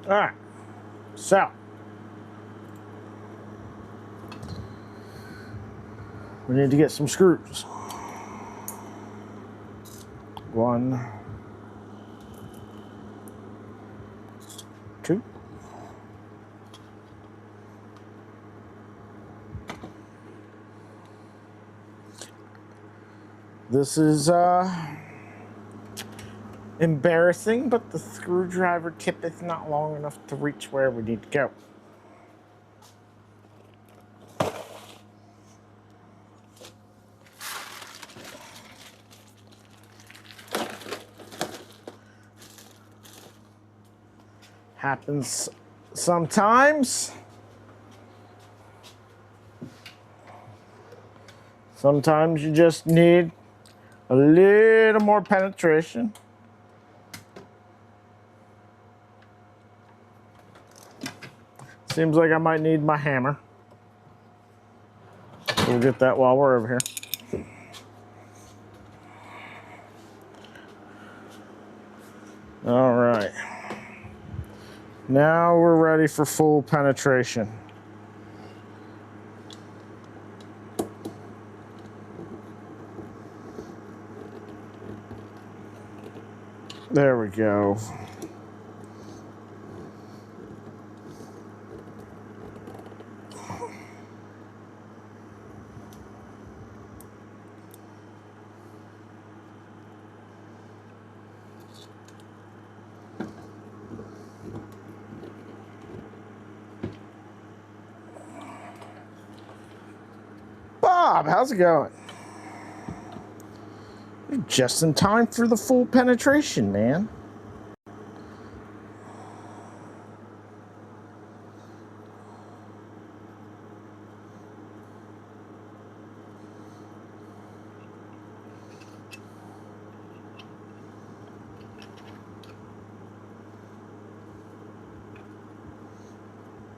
all right. So we need to get some screws. 1, 2. This is embarrassing, but the screwdriver tip is not long enough to reach where we need to go. Happens sometimes. Sometimes you just need a little more penetration. Seems like I might need my hammer. We'll get that while we're over here. All right. Now we're ready for full penetration. There we go. Bob, how's it going? You're just in time for the full penetration, man.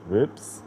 Whoops.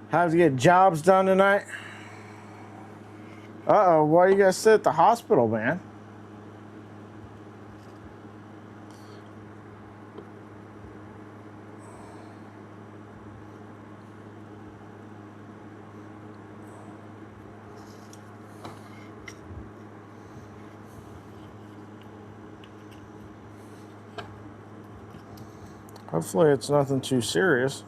How's to get jobs done tonight? Uh-oh, why you guys sit at the hospital, man? Hopefully it's nothing too serious.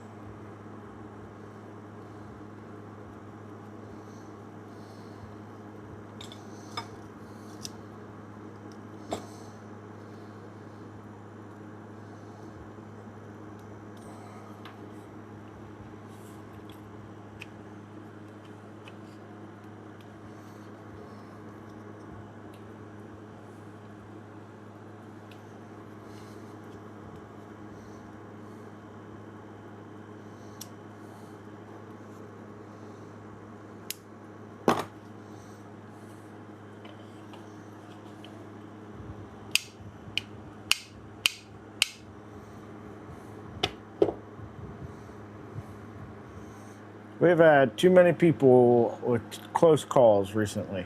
We've had too many people with close calls recently.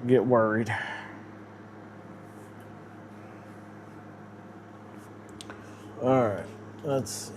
Get worried. All right, let's see.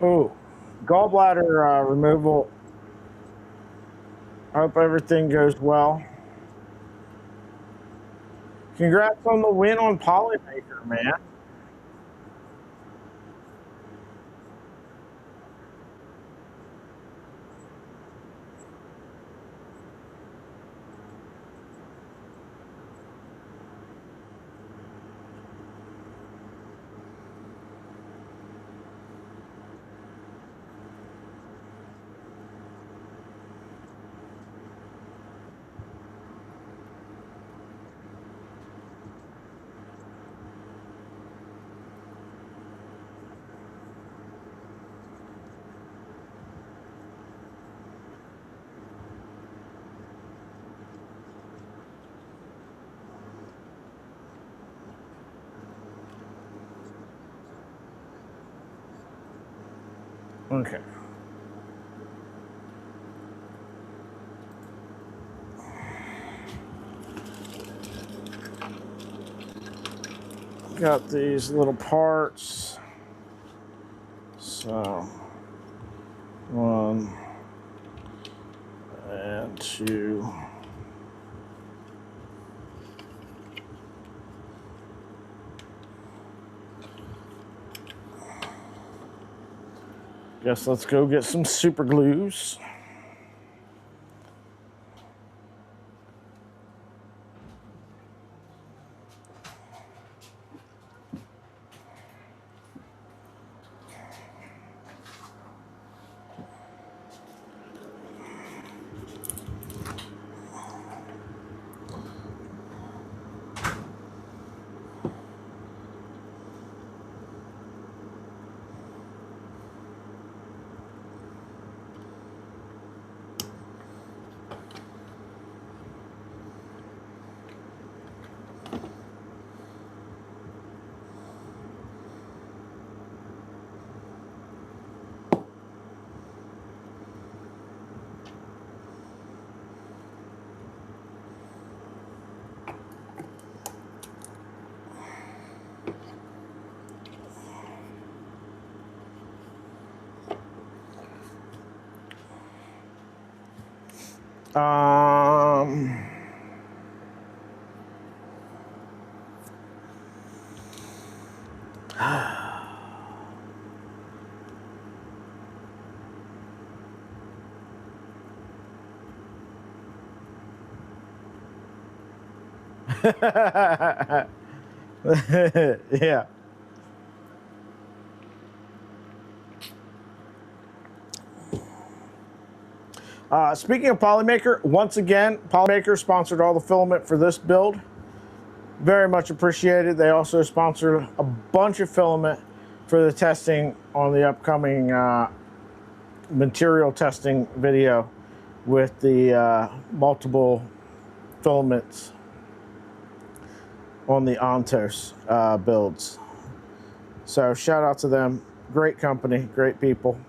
Oh, gallbladder removal Hope everything goes well. Congrats on the win on Polymaker, man. Okay. Got these little parts. So, 1 and 2. Guess let's go get some super glues. Um, yeah. Speaking of Polymaker, once again, Polymaker sponsored all the filament for this build. Very much appreciated. They also sponsored a bunch of filament for the testing on the upcoming material testing video with the multiple filaments on the Ontos builds. So shout out to them. Great company, great people.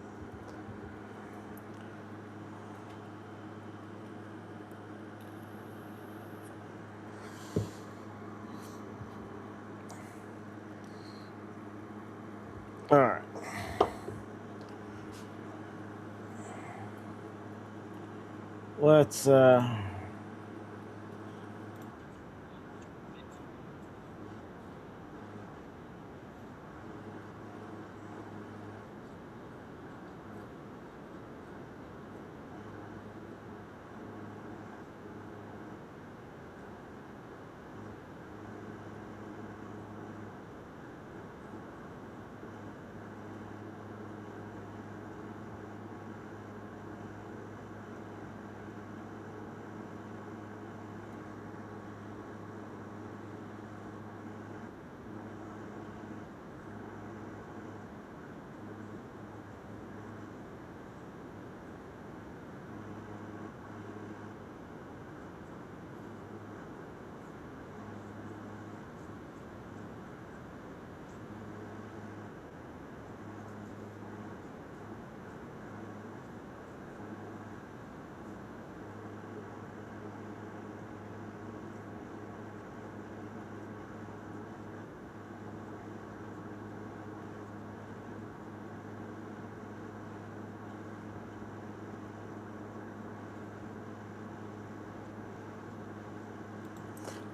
All right. Let's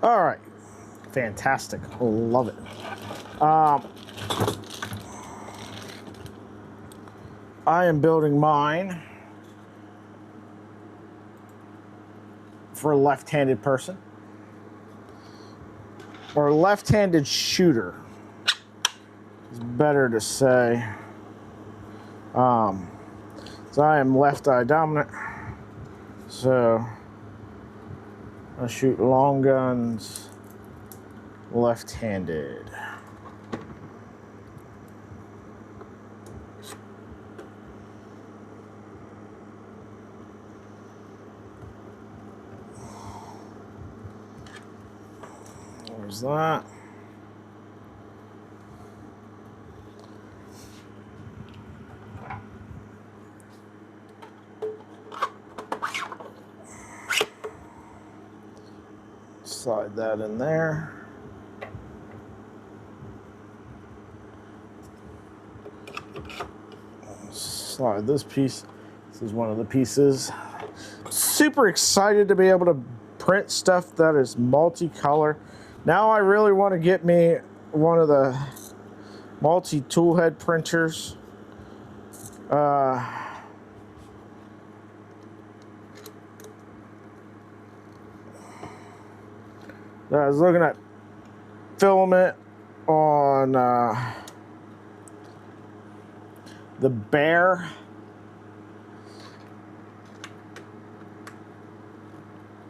All right, fantastic, love it. I am building mine for a left-handed person, or a left-handed shooter. It's better to say. So I am left eye dominant, so I shoot long guns left-handed. There's that. Slide that in there. Slide this piece. This is one of the pieces. Super excited to be able to print stuff that is multicolor. Now I really want to get me one of the multi-tool head printers. I was looking at filament on the Bear.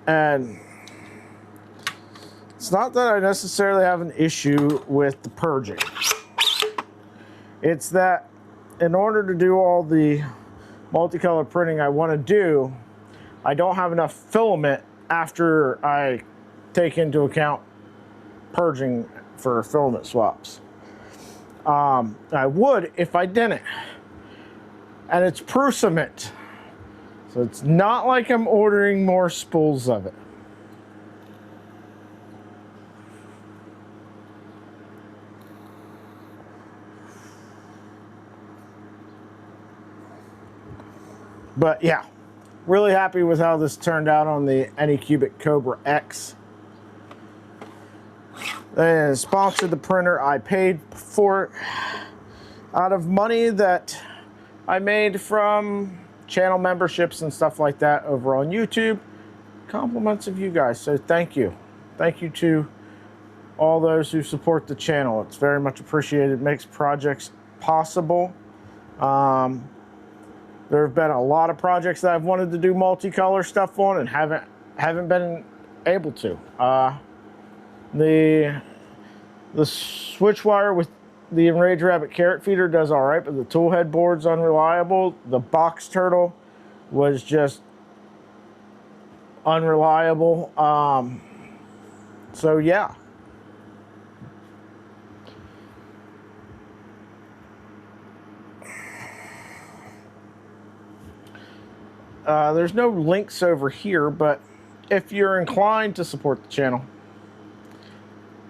And it's not that I necessarily have an issue with the purging. It's that in order to do all the multicolor printing I want to do, I don't have enough filament after I take into account purging for filament swaps. I would if I didn't. And it's Prusament. So it's not like I'm ordering more spools of it. But yeah, really happy with how this turned out on the Anycubic Cobra X. They sponsored the printer. I paid for it out of money that I made from channel memberships and stuff like that over on YouTube. Compliments of you guys, so thank you. Thank you to all those who support the channel. It's very much appreciated. It makes projects possible. There have been a lot of projects that I've wanted to do multicolor stuff on and haven't been able to. The switch wire with the Enraged Rabbit carrot feeder does all right, but the tool head board's unreliable. The box turtle was just unreliable. So yeah. There's no links over here, but if you're inclined to support the channel,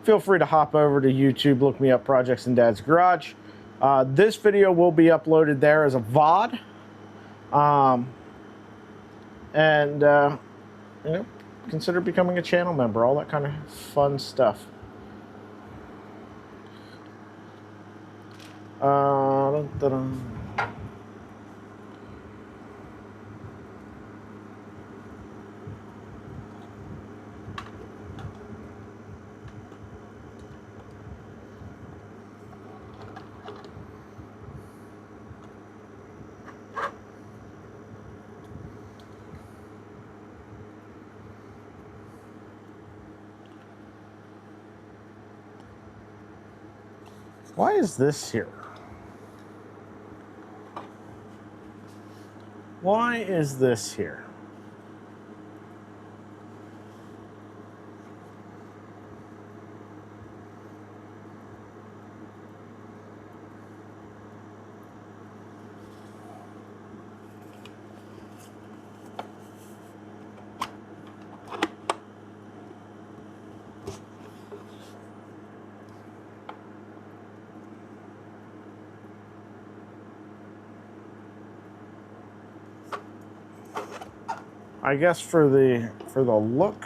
feel free to hop over to YouTube, look me up, Projects in Dad's Garage. This video will be uploaded there as a VOD. You know, consider becoming a channel member, all that kind of fun stuff. Dun, dun, dun. Why is this here? Why is this here? I guess for the look,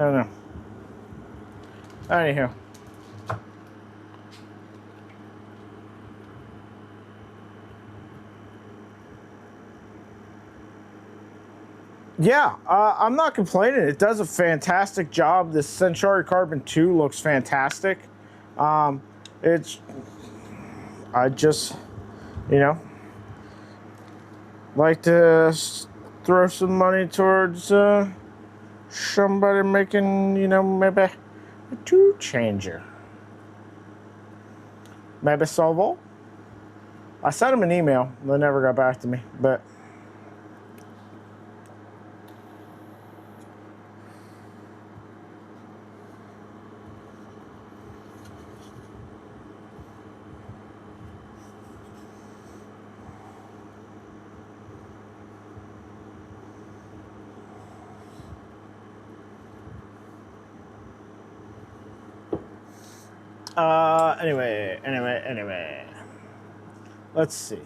don't know. Anywho. Yeah, I'm not complaining. It does a fantastic job. This Centauri Carbon 2 looks fantastic. It's, I just, you know, like to throw some money towards somebody making, you know, maybe a two changer. Maybe Solvo. I sent him an email. They never got back to me, but. Anyway. Let's see.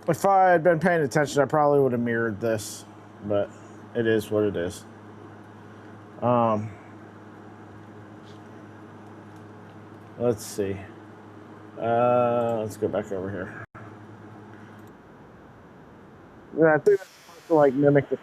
If I had been paying attention, I probably would have mirrored this, but it is what it is. Let's see. Let's go back over here. Yeah, I think that's supposed to like mimic the.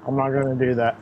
I'm not going to do that.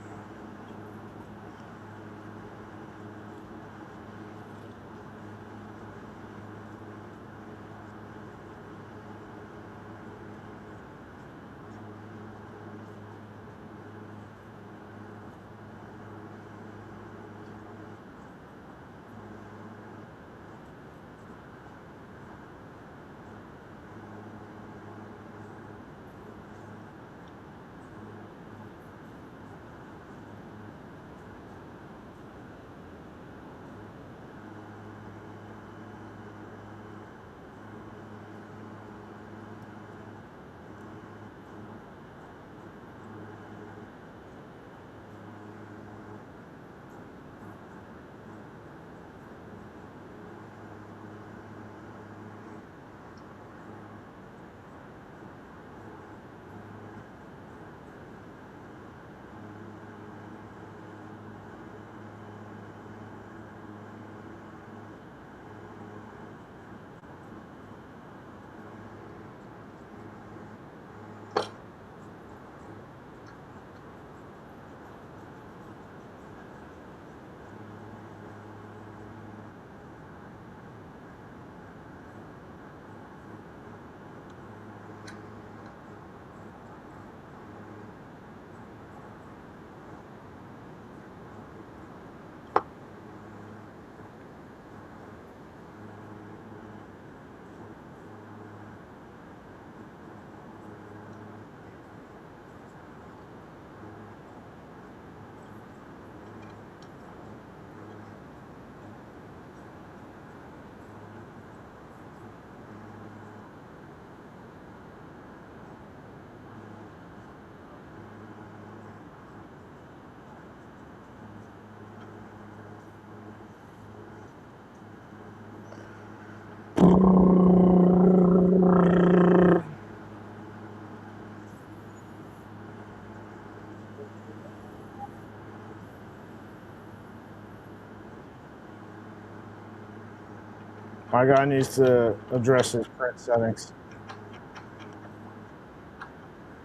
My guy needs to address his print settings.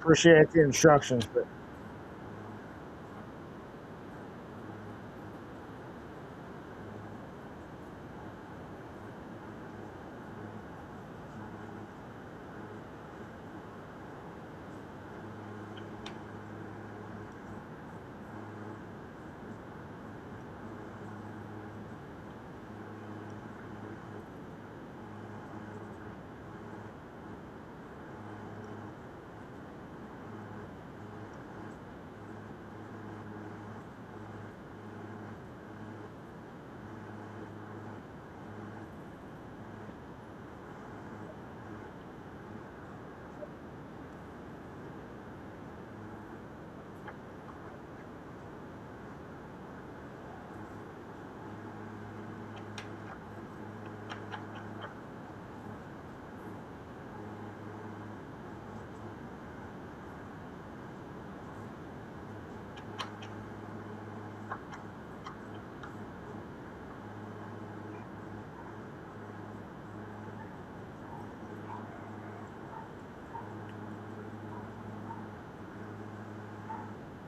Appreciate the instructions, but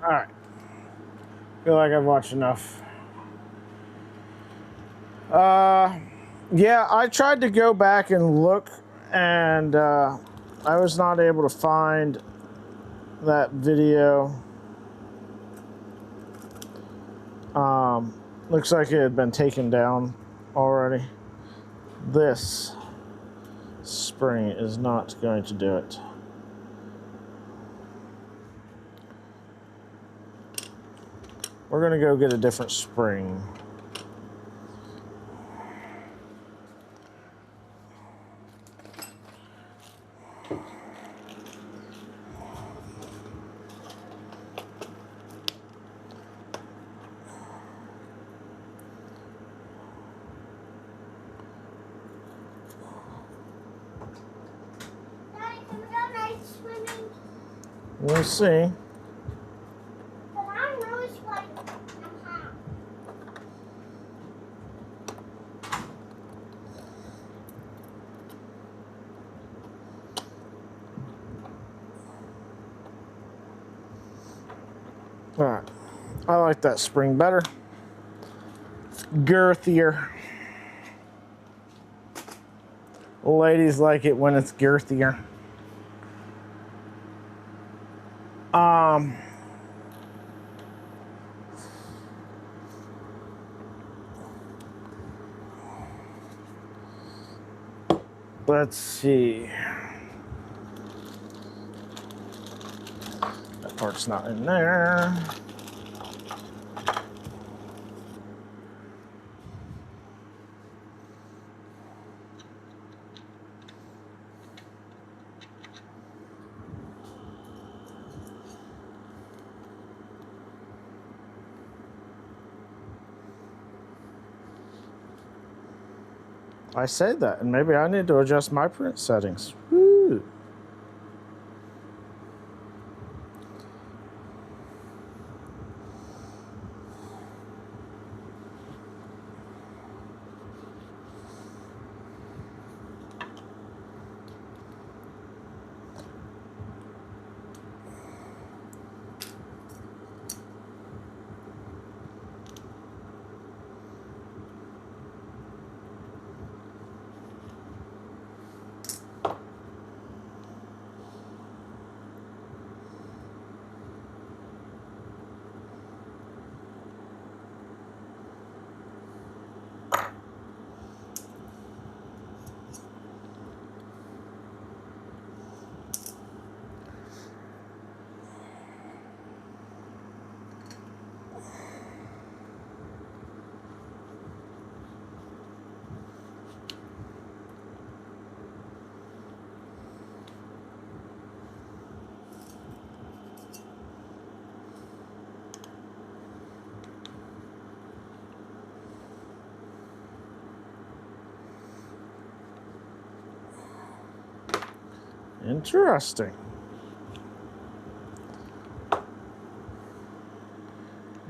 all right. Feel like I've watched enough. Yeah, I tried to go back and look, and I was not able to find that video. Looks like it had been taken down already. This spring is not going to do it. We're gonna go get a different spring. Daddy, can we go night swimming? We'll see. But I'm really sweaty. I'm hot. All right, I like that spring better. It's girthier. Ladies like it when it's girthier. Let's see. That part's not in there. I say that, and maybe I need to adjust my print settings. Woo. Interesting.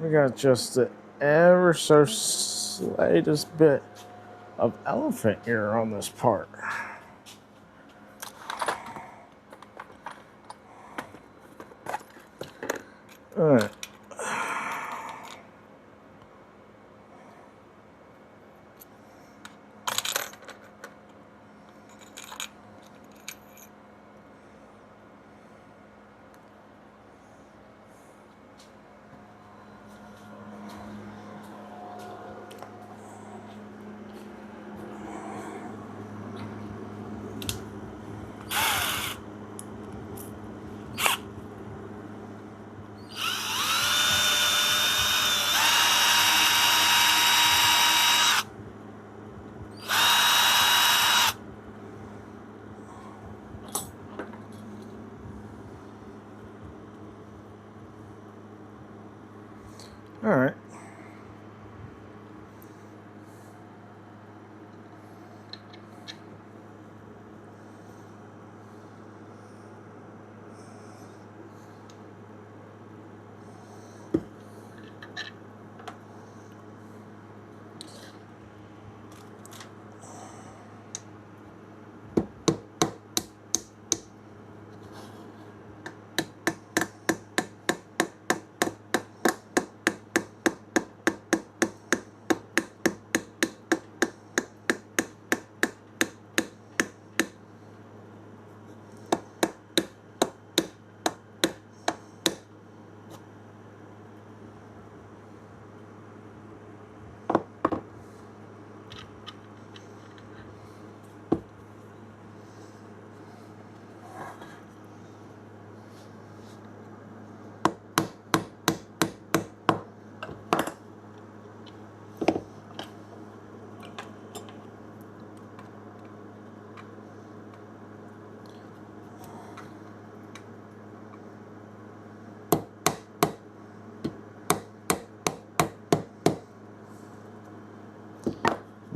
We got just the ever so slightest bit of elephant ear on this part. All right. All right.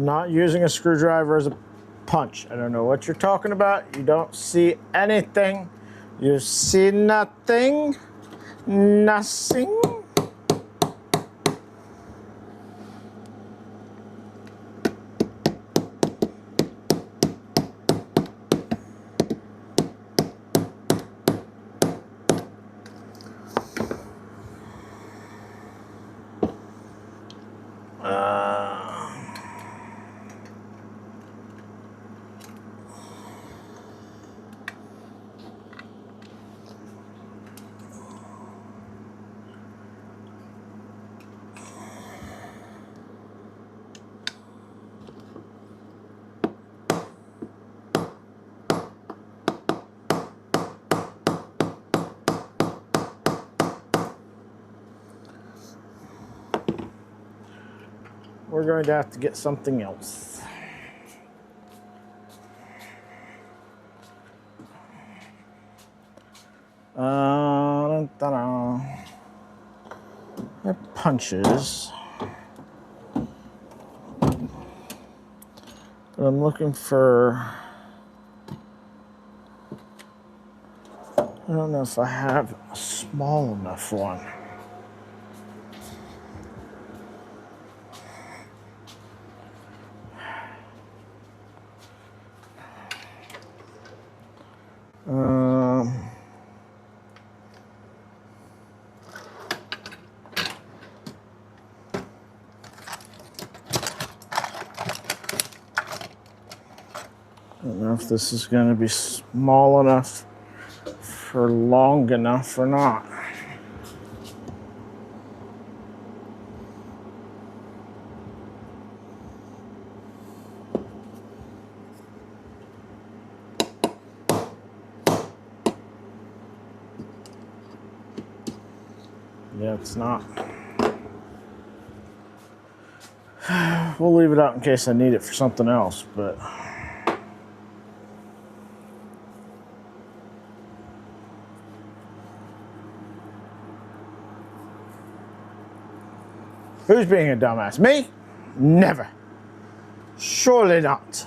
Not using a screwdriver as a punch. I don't know what you're talking about. You don't see anything. You see nothing. Nothing. We're going to have to get something else. They're punches. But I'm looking for... I don't know if I have a small enough one. I don't know if this is going to be small enough for long enough or not. Yeah, it's not. We'll leave it out in case I need it for something else, but... Who's being a dumbass? Me? Never. Surely not.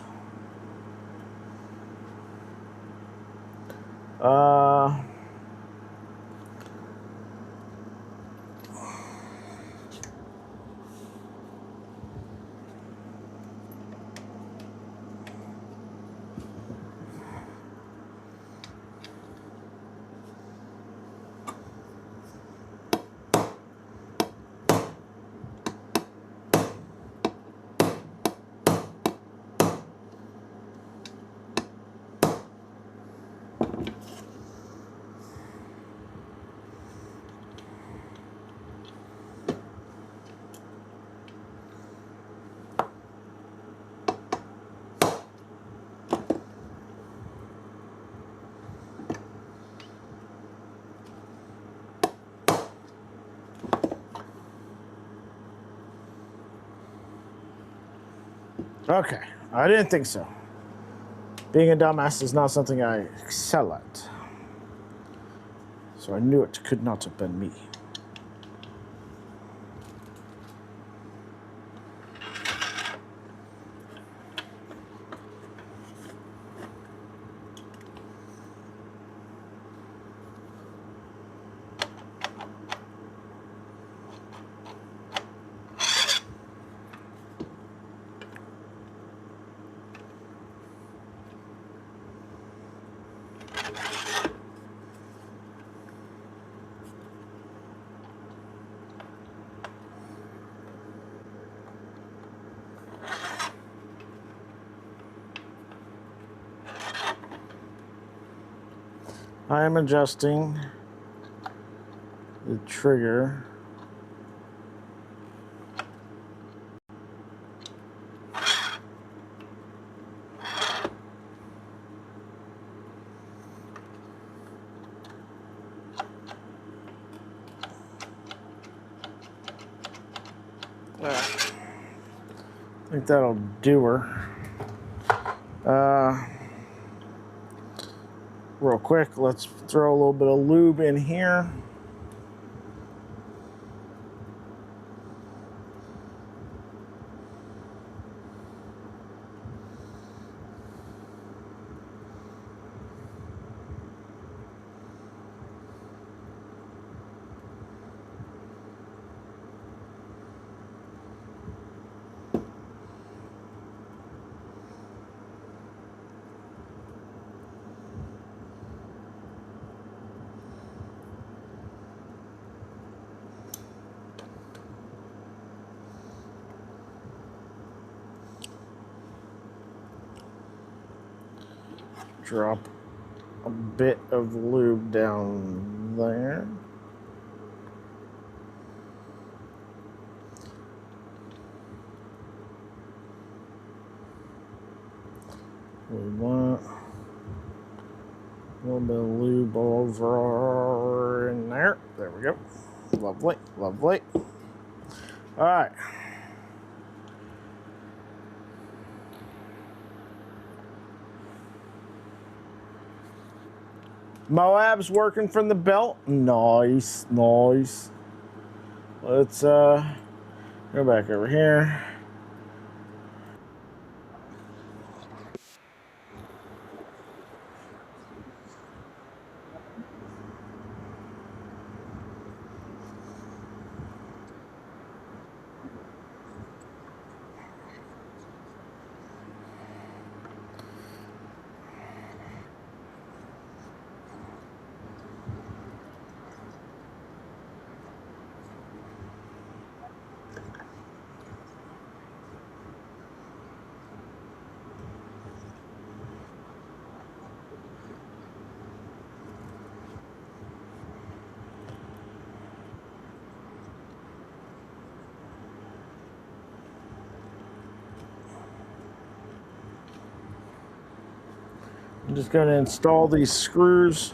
Okay, I didn't think so. Being a dumbass is not something I excel at. So I knew it could not have been me. I am adjusting the trigger. I think that'll do her. Real quick, let's throw a little bit of lube in here. Drop a bit of lube down there. We want a little bit of lube over in there. There we go. Lovely, lovely. All right. Moab's working from the belt. Nice, nice. Let's go back over here. I'm just going to install these screws.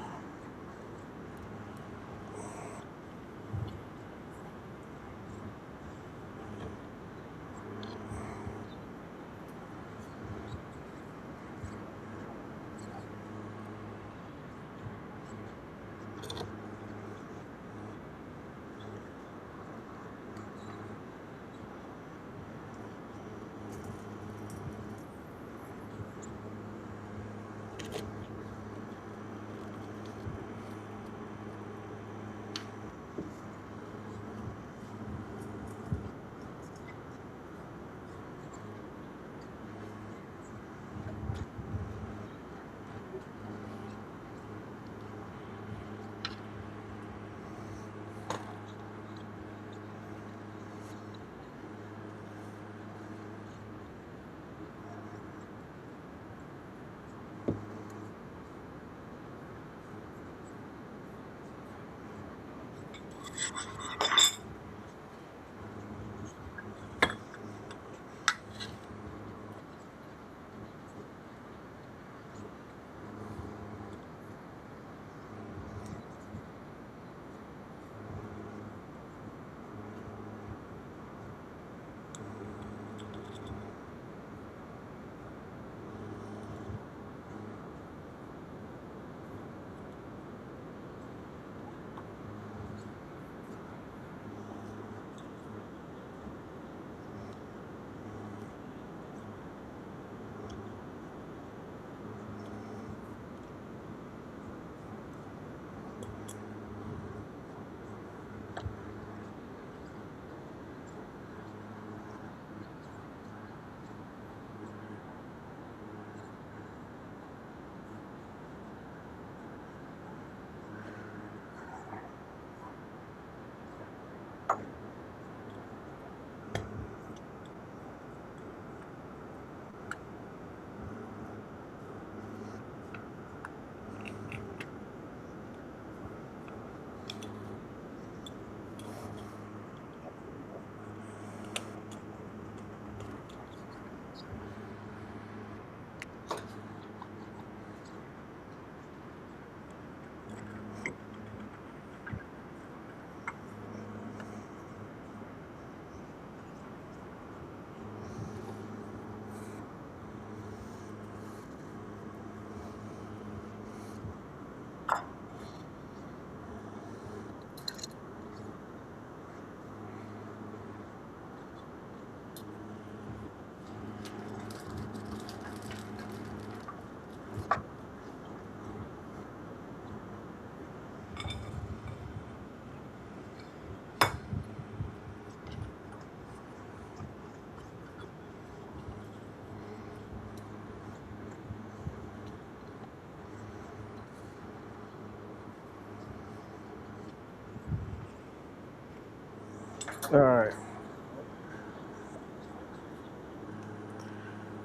All right.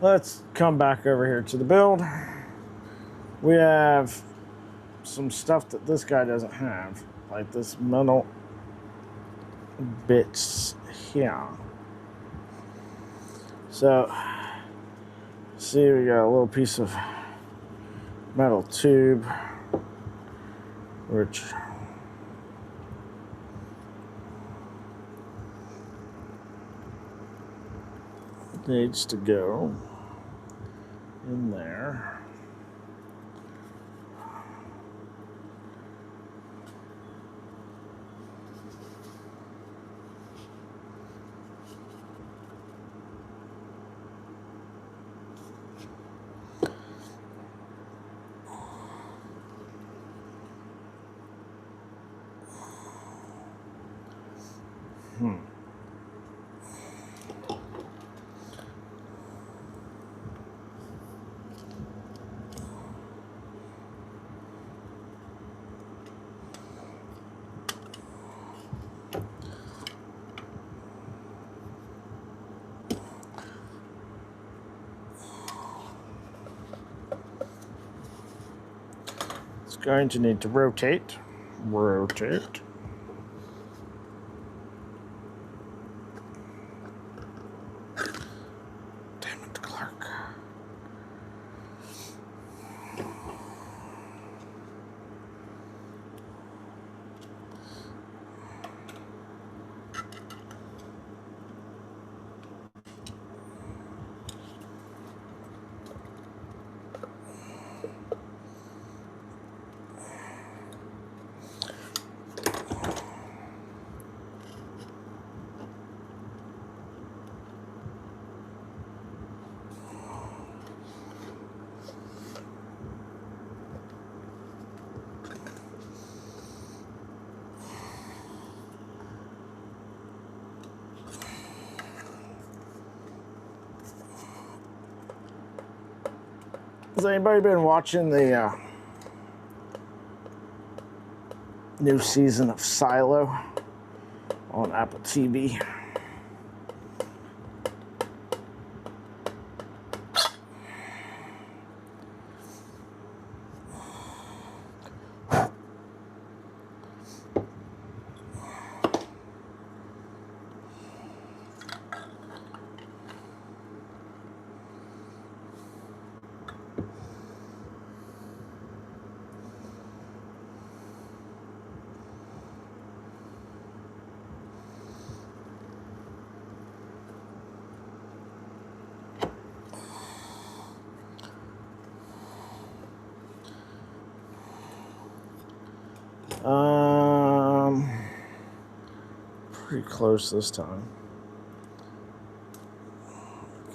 Let's come back over here to the build. We have some stuff that this guy doesn't have, like this metal bits here. So, see, we got a little piece of metal tube, which needs to go in there. It's going to need to rotate. Rotate. Damn it, Clark. Has anybody been watching the new season of Silo on Apple TV? Pretty close this time.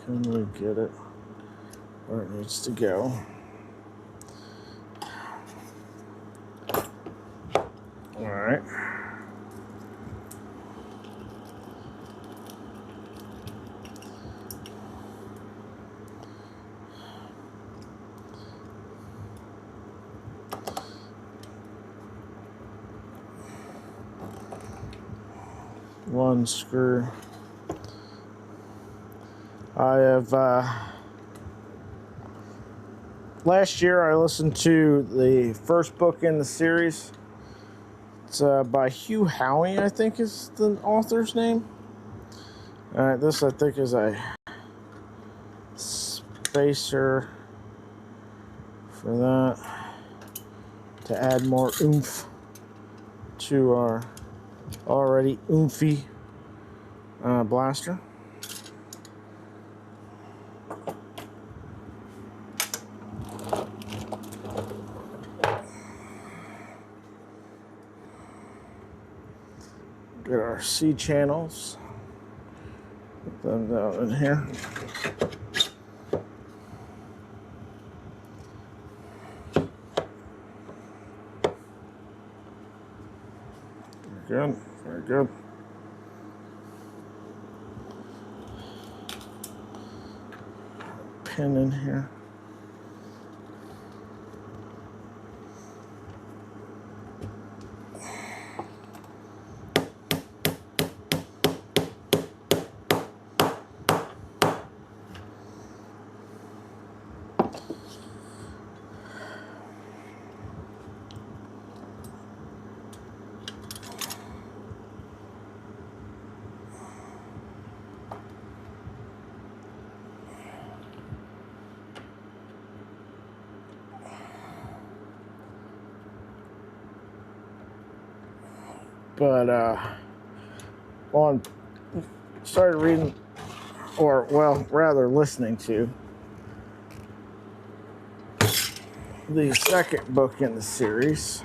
Can we get it where it needs to go? All right. One screw. I have last year I listened to the first book in the series. It's by Hugh Howey, I think is the author's name. Alright, this I think is a spacer for that to add more oomph to our already oomphy blaster. Get our C channels, put them down in here. Very good, very good. Pin in here. But started reading, or well, rather listening to the second book in the series.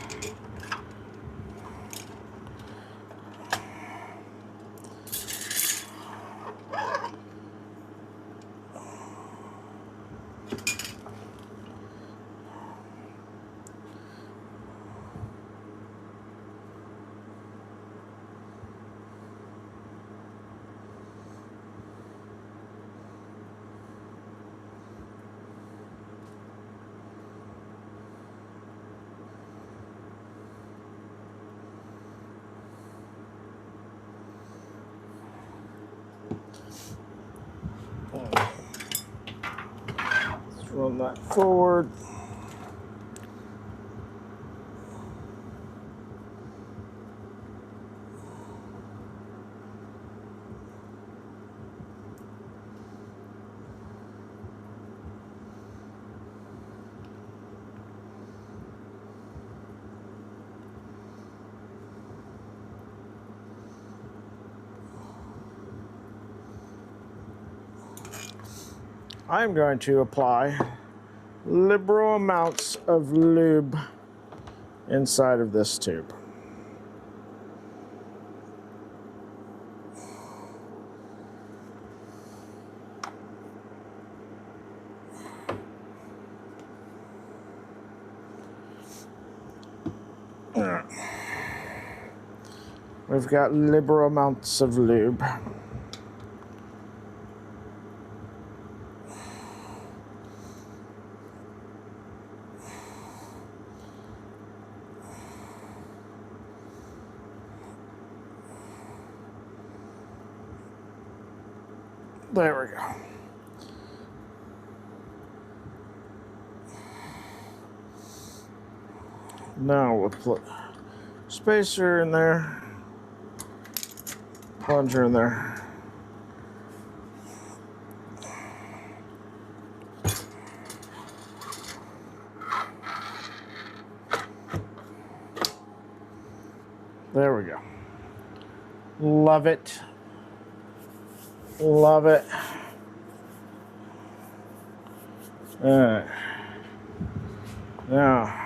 Let's run that forward. I'm going to apply liberal amounts of lube inside of this tube. We've got liberal amounts of lube. There we go. Now we'll put spacer in there, plunger in there. There we go. Love it. Love it. All right. Now,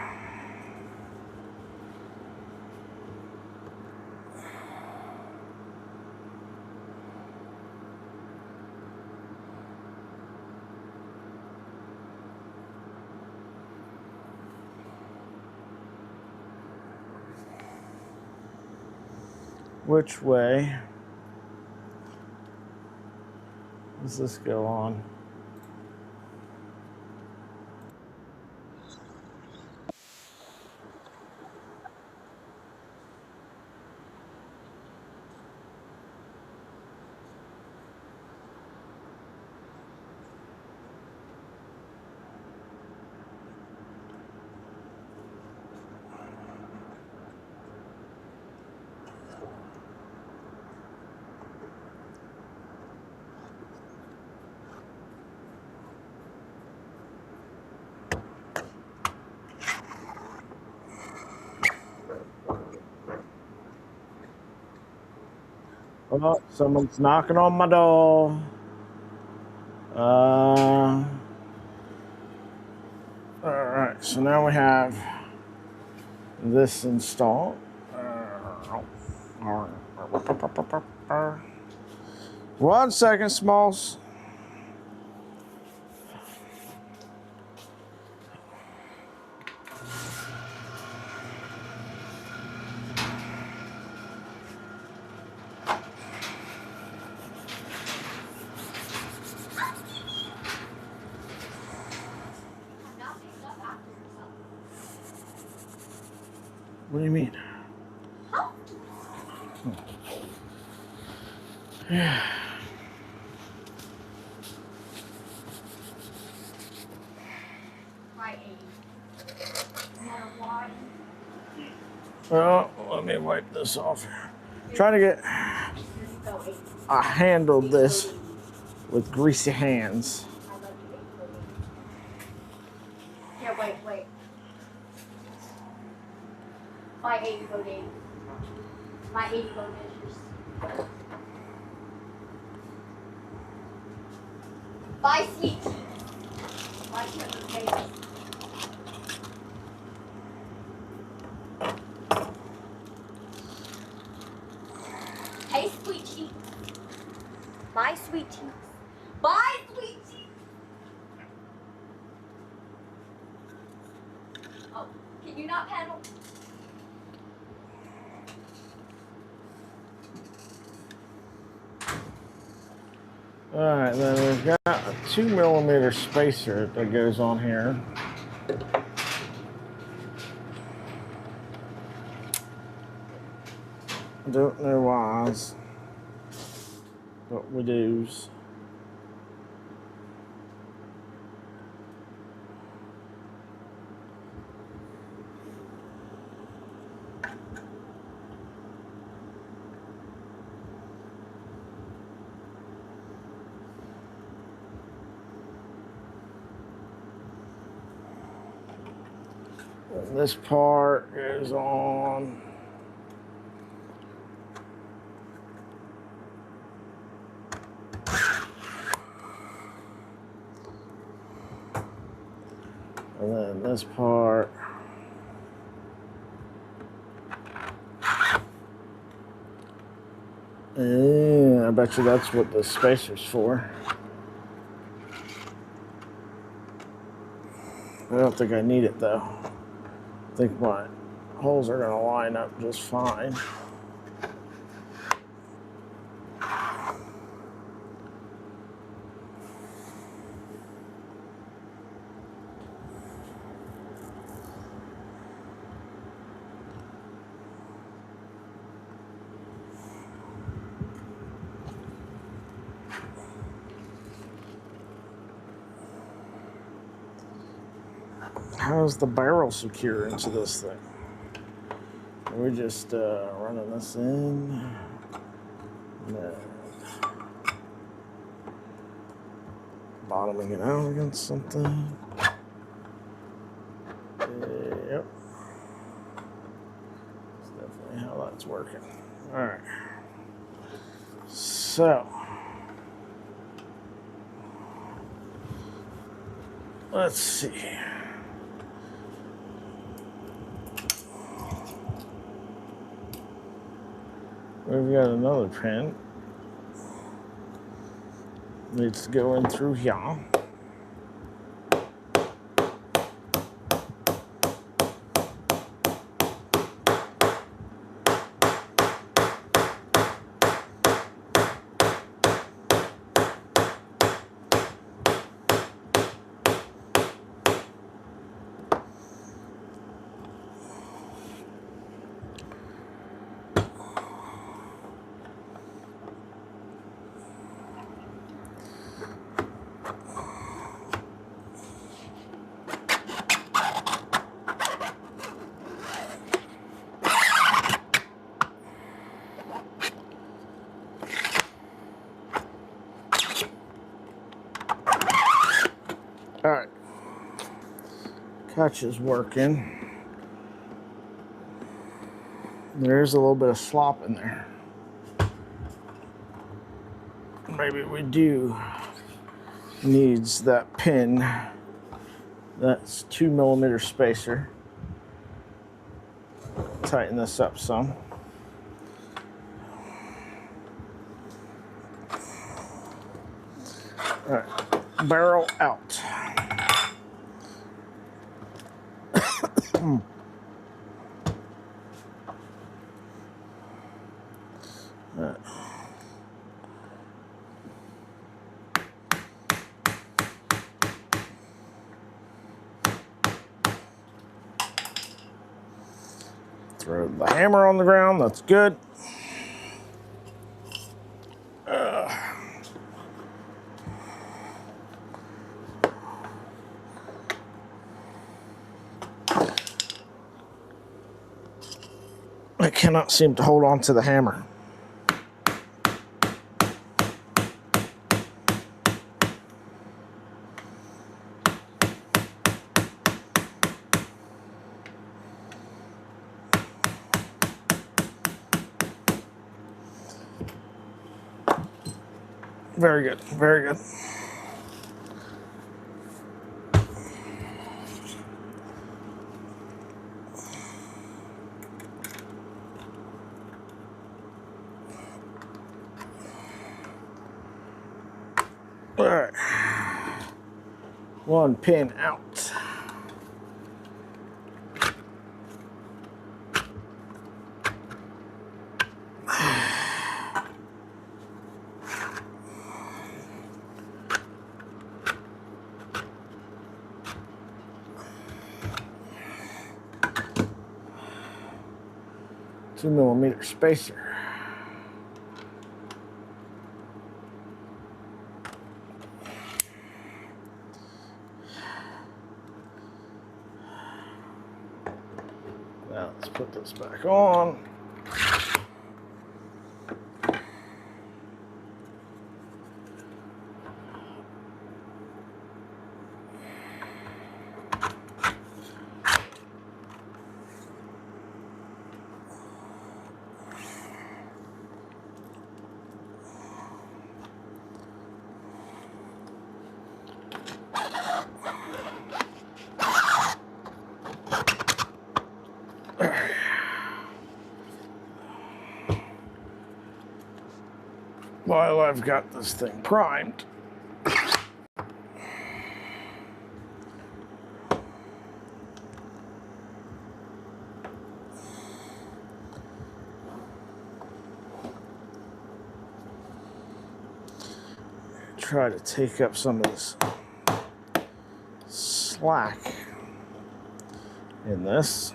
which way does this go on? Oh, someone's knocking on my door. All right, so now we have this installed. 1 second, Smalls. What do you mean? Yeah. Well, let me wipe this off here. Trying to get I handled this with greasy hands. Here, wait. Buy 8, go to 8. my 80 measures. Bye, sweet tea. My sugar face. Hey, sweet cheeks. My sweet cheeks. Bye, sweet cheeks. Oh, can you not pedal? Alright, then we've got a 2mm spacer that goes on here. Don't know why, but we do. This part goes on. And then this part. And I bet you that's what the spacer's for. I don't think I need it though. I think my holes are gonna line up just fine. How's the barrel secure into this thing? We're just running this in. No. Bottoming it out against something. Yep. That's definitely how that's working. All right. So. Let's see. We've got another pin. Needs to go in through here. All right, catch is working. There's a little bit of slop in there. Maybe we do needs that pin. That's 2mm spacer. Tighten this up some. All right, barrel out. Throw the hammer on the ground, that's good. I cannot seem to hold on to the hammer. Very good. Very good. All right. One pin out. Two millimeter spacer. Now let's put this back on. While I've got this thing primed, try to take up some of this slack in this.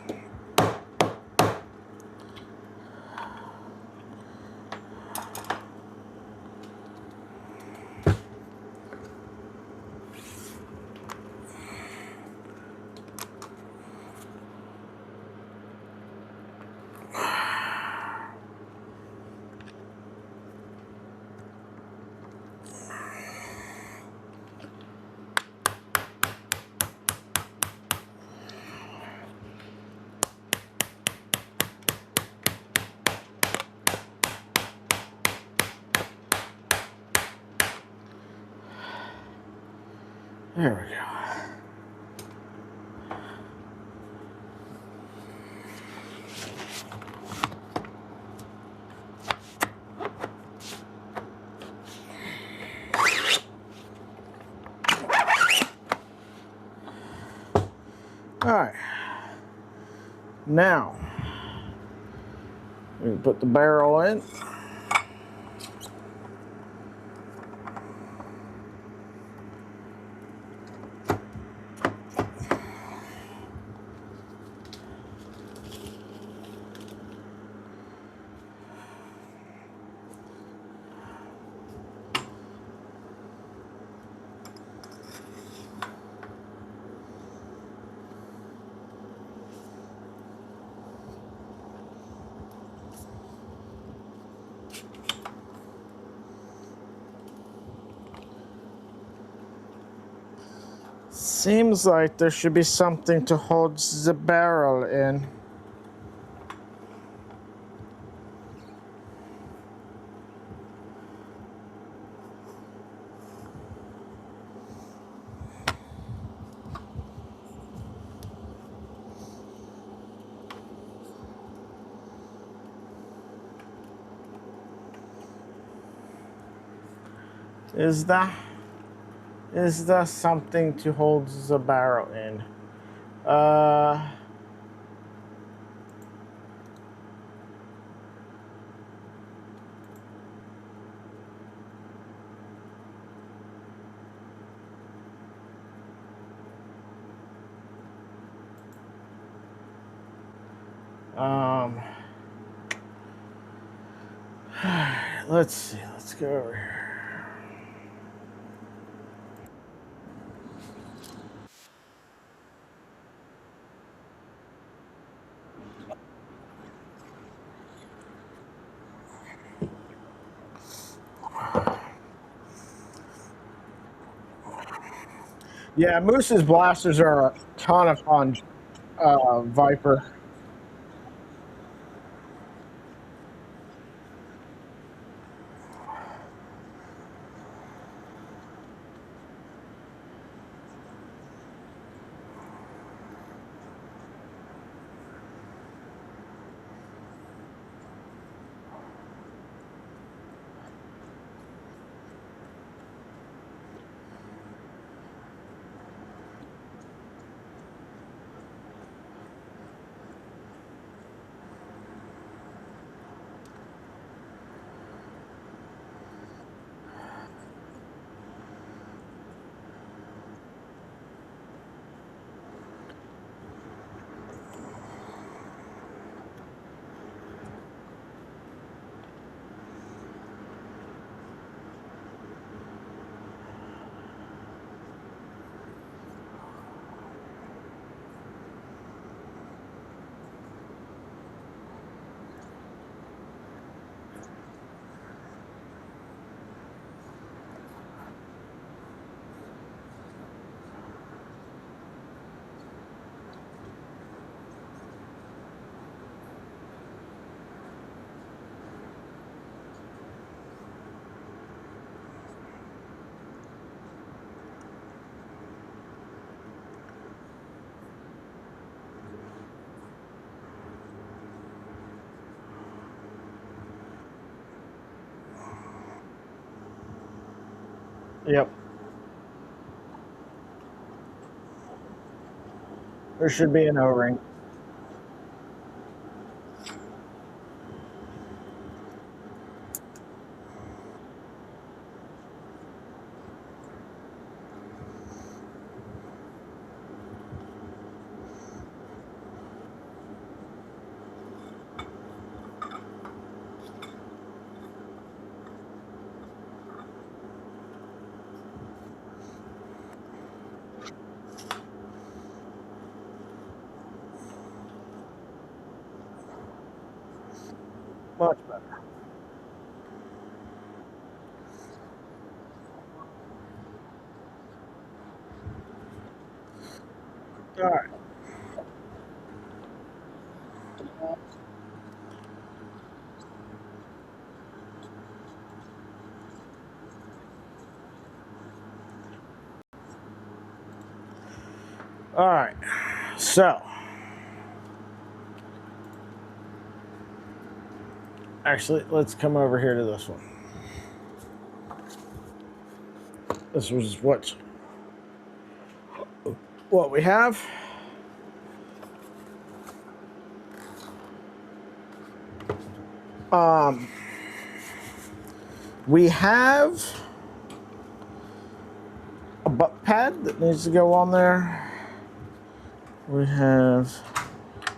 There we go. All right. Now, we can put the barrel in. Seems like there should be something to hold the barrel in. Is there something to hold the barrel in? Let's see, let's go over here. Yeah, Moose's blasters are a ton of fun, Viper. Yep. There should be an O-ring. Much better. All right. All right. So, actually, let's come over here to this one. This was what we have. We have a butt pad that needs to go on there. We have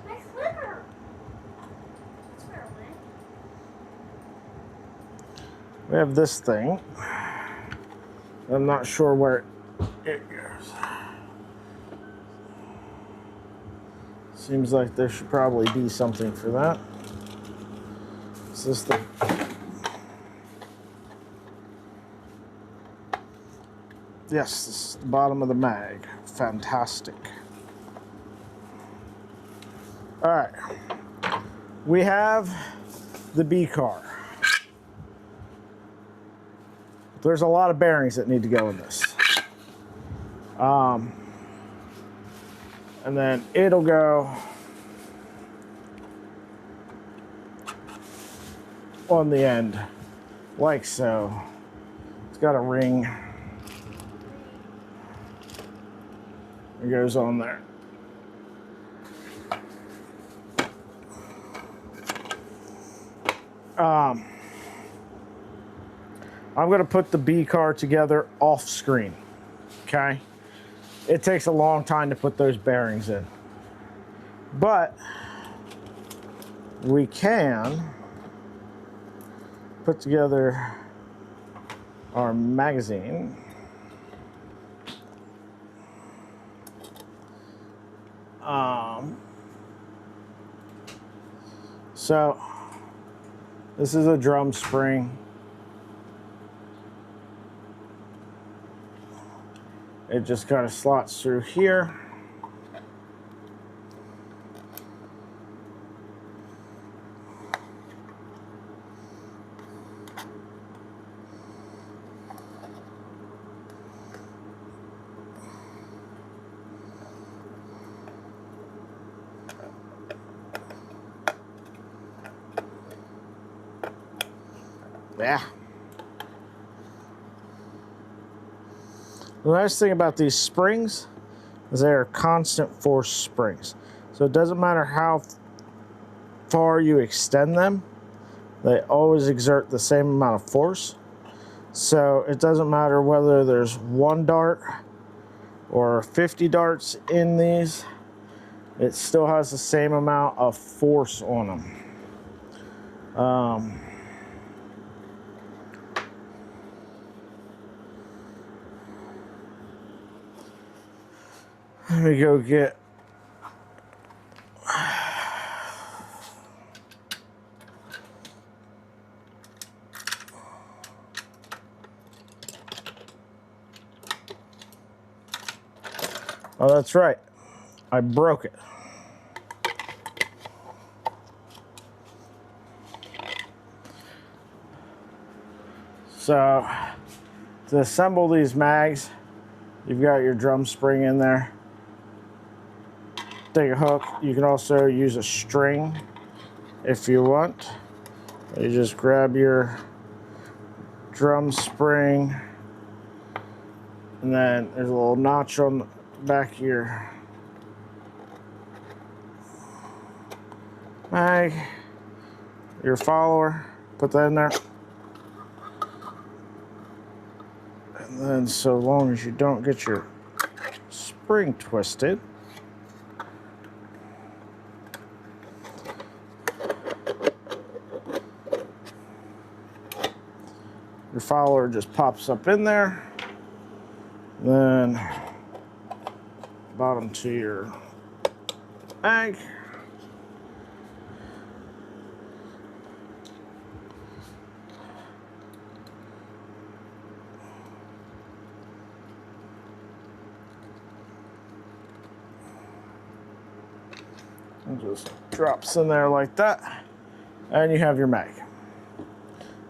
My clipper. That's where it went. we have this thing. I'm not sure where it goes. Seems like there should probably be something for that. Is this the Yes, this is the bottom of the mag. Fantastic. All right. We have the B car. There's a lot of bearings that need to go in this. And then it'll go on the end, like so. It's got a ring. It goes on there. I'm going to put the B car together off screen, okay? It takes a long time to put those bearings in. But we can put together our magazine. So this is a drum spring. It just kind of slots through here. Yeah. The nice thing about these springs is they are constant force springs. So it doesn't matter how far you extend them, they always exert the same amount of force. So it doesn't matter whether there's one dart or 50 darts in these, it still has the same amount of force on them. Let me go get Oh, that's right. I broke it. So to assemble these mags, you've got your drum spring in there. Take a hook. You can also use a string if you want. You just grab your drum spring And then there's a little notch on the back of your mag, your follower. Put that in there. And then so long as you don't get your spring twisted, your follower just pops up in there. Then bottom to your mag. And just drops in there like that. And you have your mag.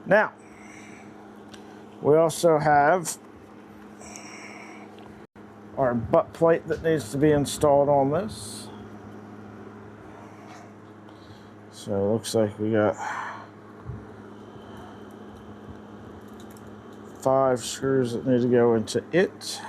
Now, we also have our butt plate that needs to be installed on this. So it looks like we got 5 screws that need to go into it.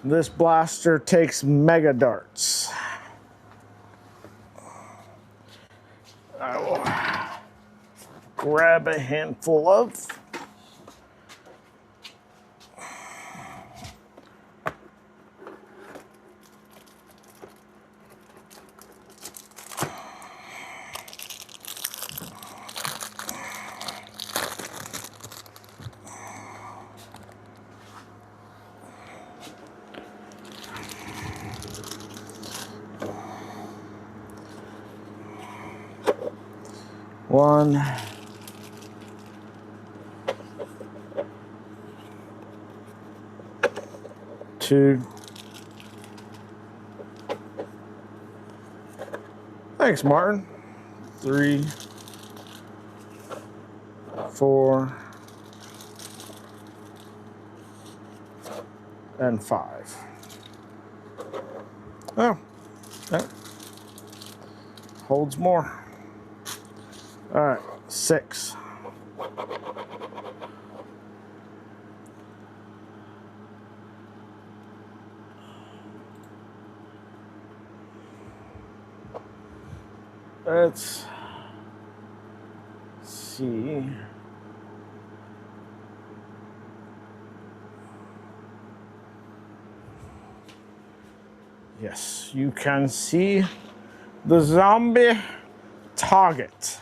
This blaster takes mega darts. I will grab a handful of. One, two. Thanks, Martin. 3, 4, and 5. Oh, that holds more. All right, 6. Let's see. Yes, you can see the zombie target.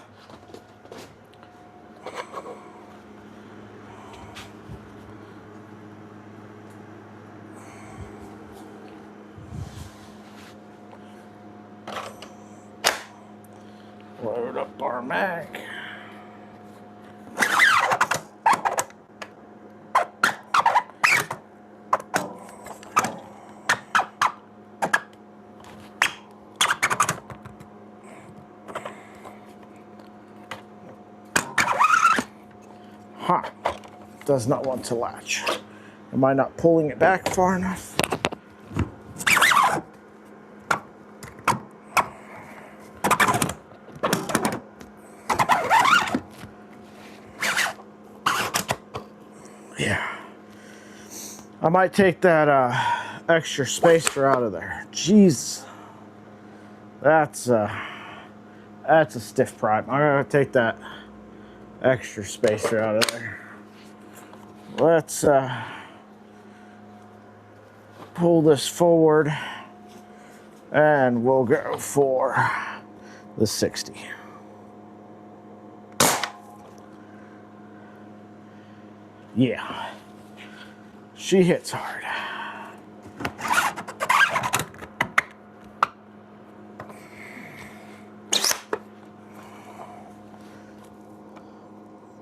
Load up our mag. Huh. Does not want to latch. Am I not pulling it back far enough? Yeah. I might take that extra spacer out of there. Jeez, that's a stiff prime. I'm gonna take that extra spacer out of there. Let's pull this forward, and we'll go for the 60. Yeah, she hits hard.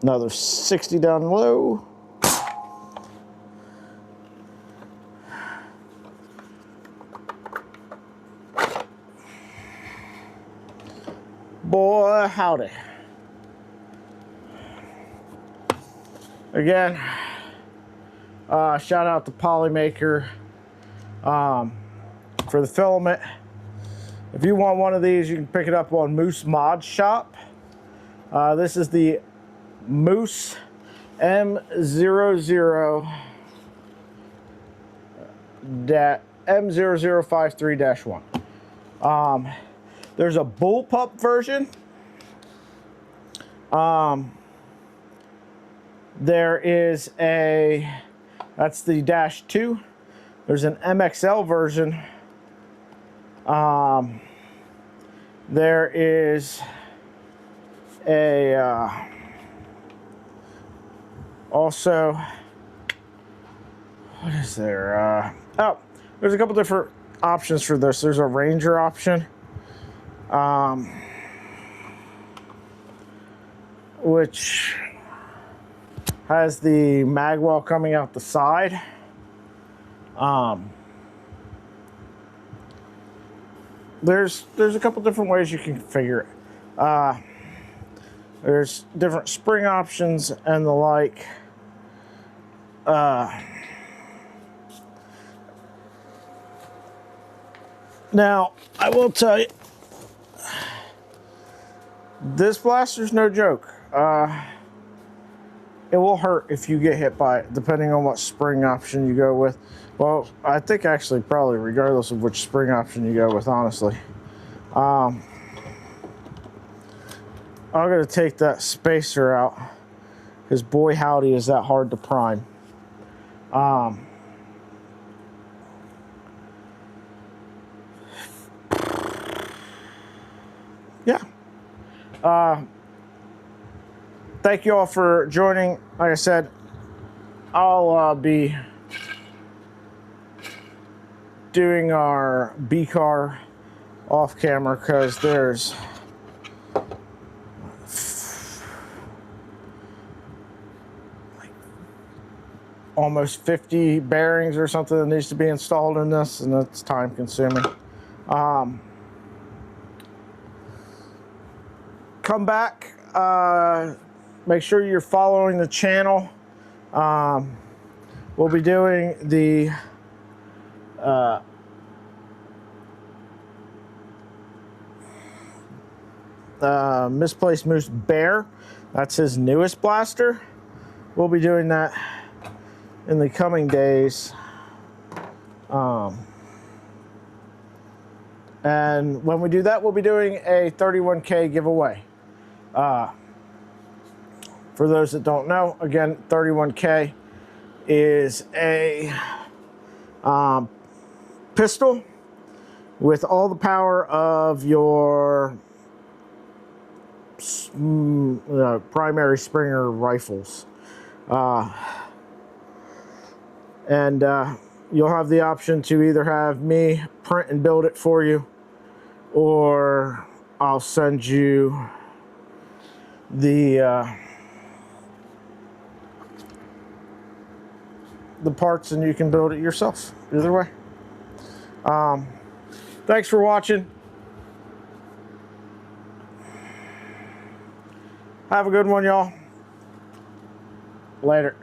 Another 60 down low. Boy, howdy. Again, shout out to Polymaker for the filament. If you want one of these, you can pick it up on Moose Mod Shop. This is the Moose M0053-1. There's a bullpup version. There is that's the -2. There's an MXL version. There is also, what is there? Oh, there's a couple different options for this. There's a Ranger option, which has the magwell coming out the side. There's a couple different ways you can configure it. There's different spring options and the like. Now, I will tell you, this blaster's no joke. It will hurt if you get hit by it, depending on what spring option you go with. Well, I think actually probably regardless of which spring option you go with, honestly. I'm gonna take that spacer out, because boy howdy is that hard to prime. Yeah. Thank you all for joining. Like I said, I'll be doing our B car off camera, because there's like almost 50 bearings or something that needs to be installed in this, and that's time consuming. Come back, make sure you're following the channel. We'll be doing the Misplaced Moose Bear. That's his newest blaster. We'll be doing that in the coming days. And when we do that, we'll be doing a 31K giveaway. For those that don't know, again, 31K is a pistol with all the power of your primary Springer rifles. And you'll have the option to either have me print and build it for you, or I'll send you the parts and you can build it yourself. Either way. Thanks for watching. Have a good one, y'all. Later.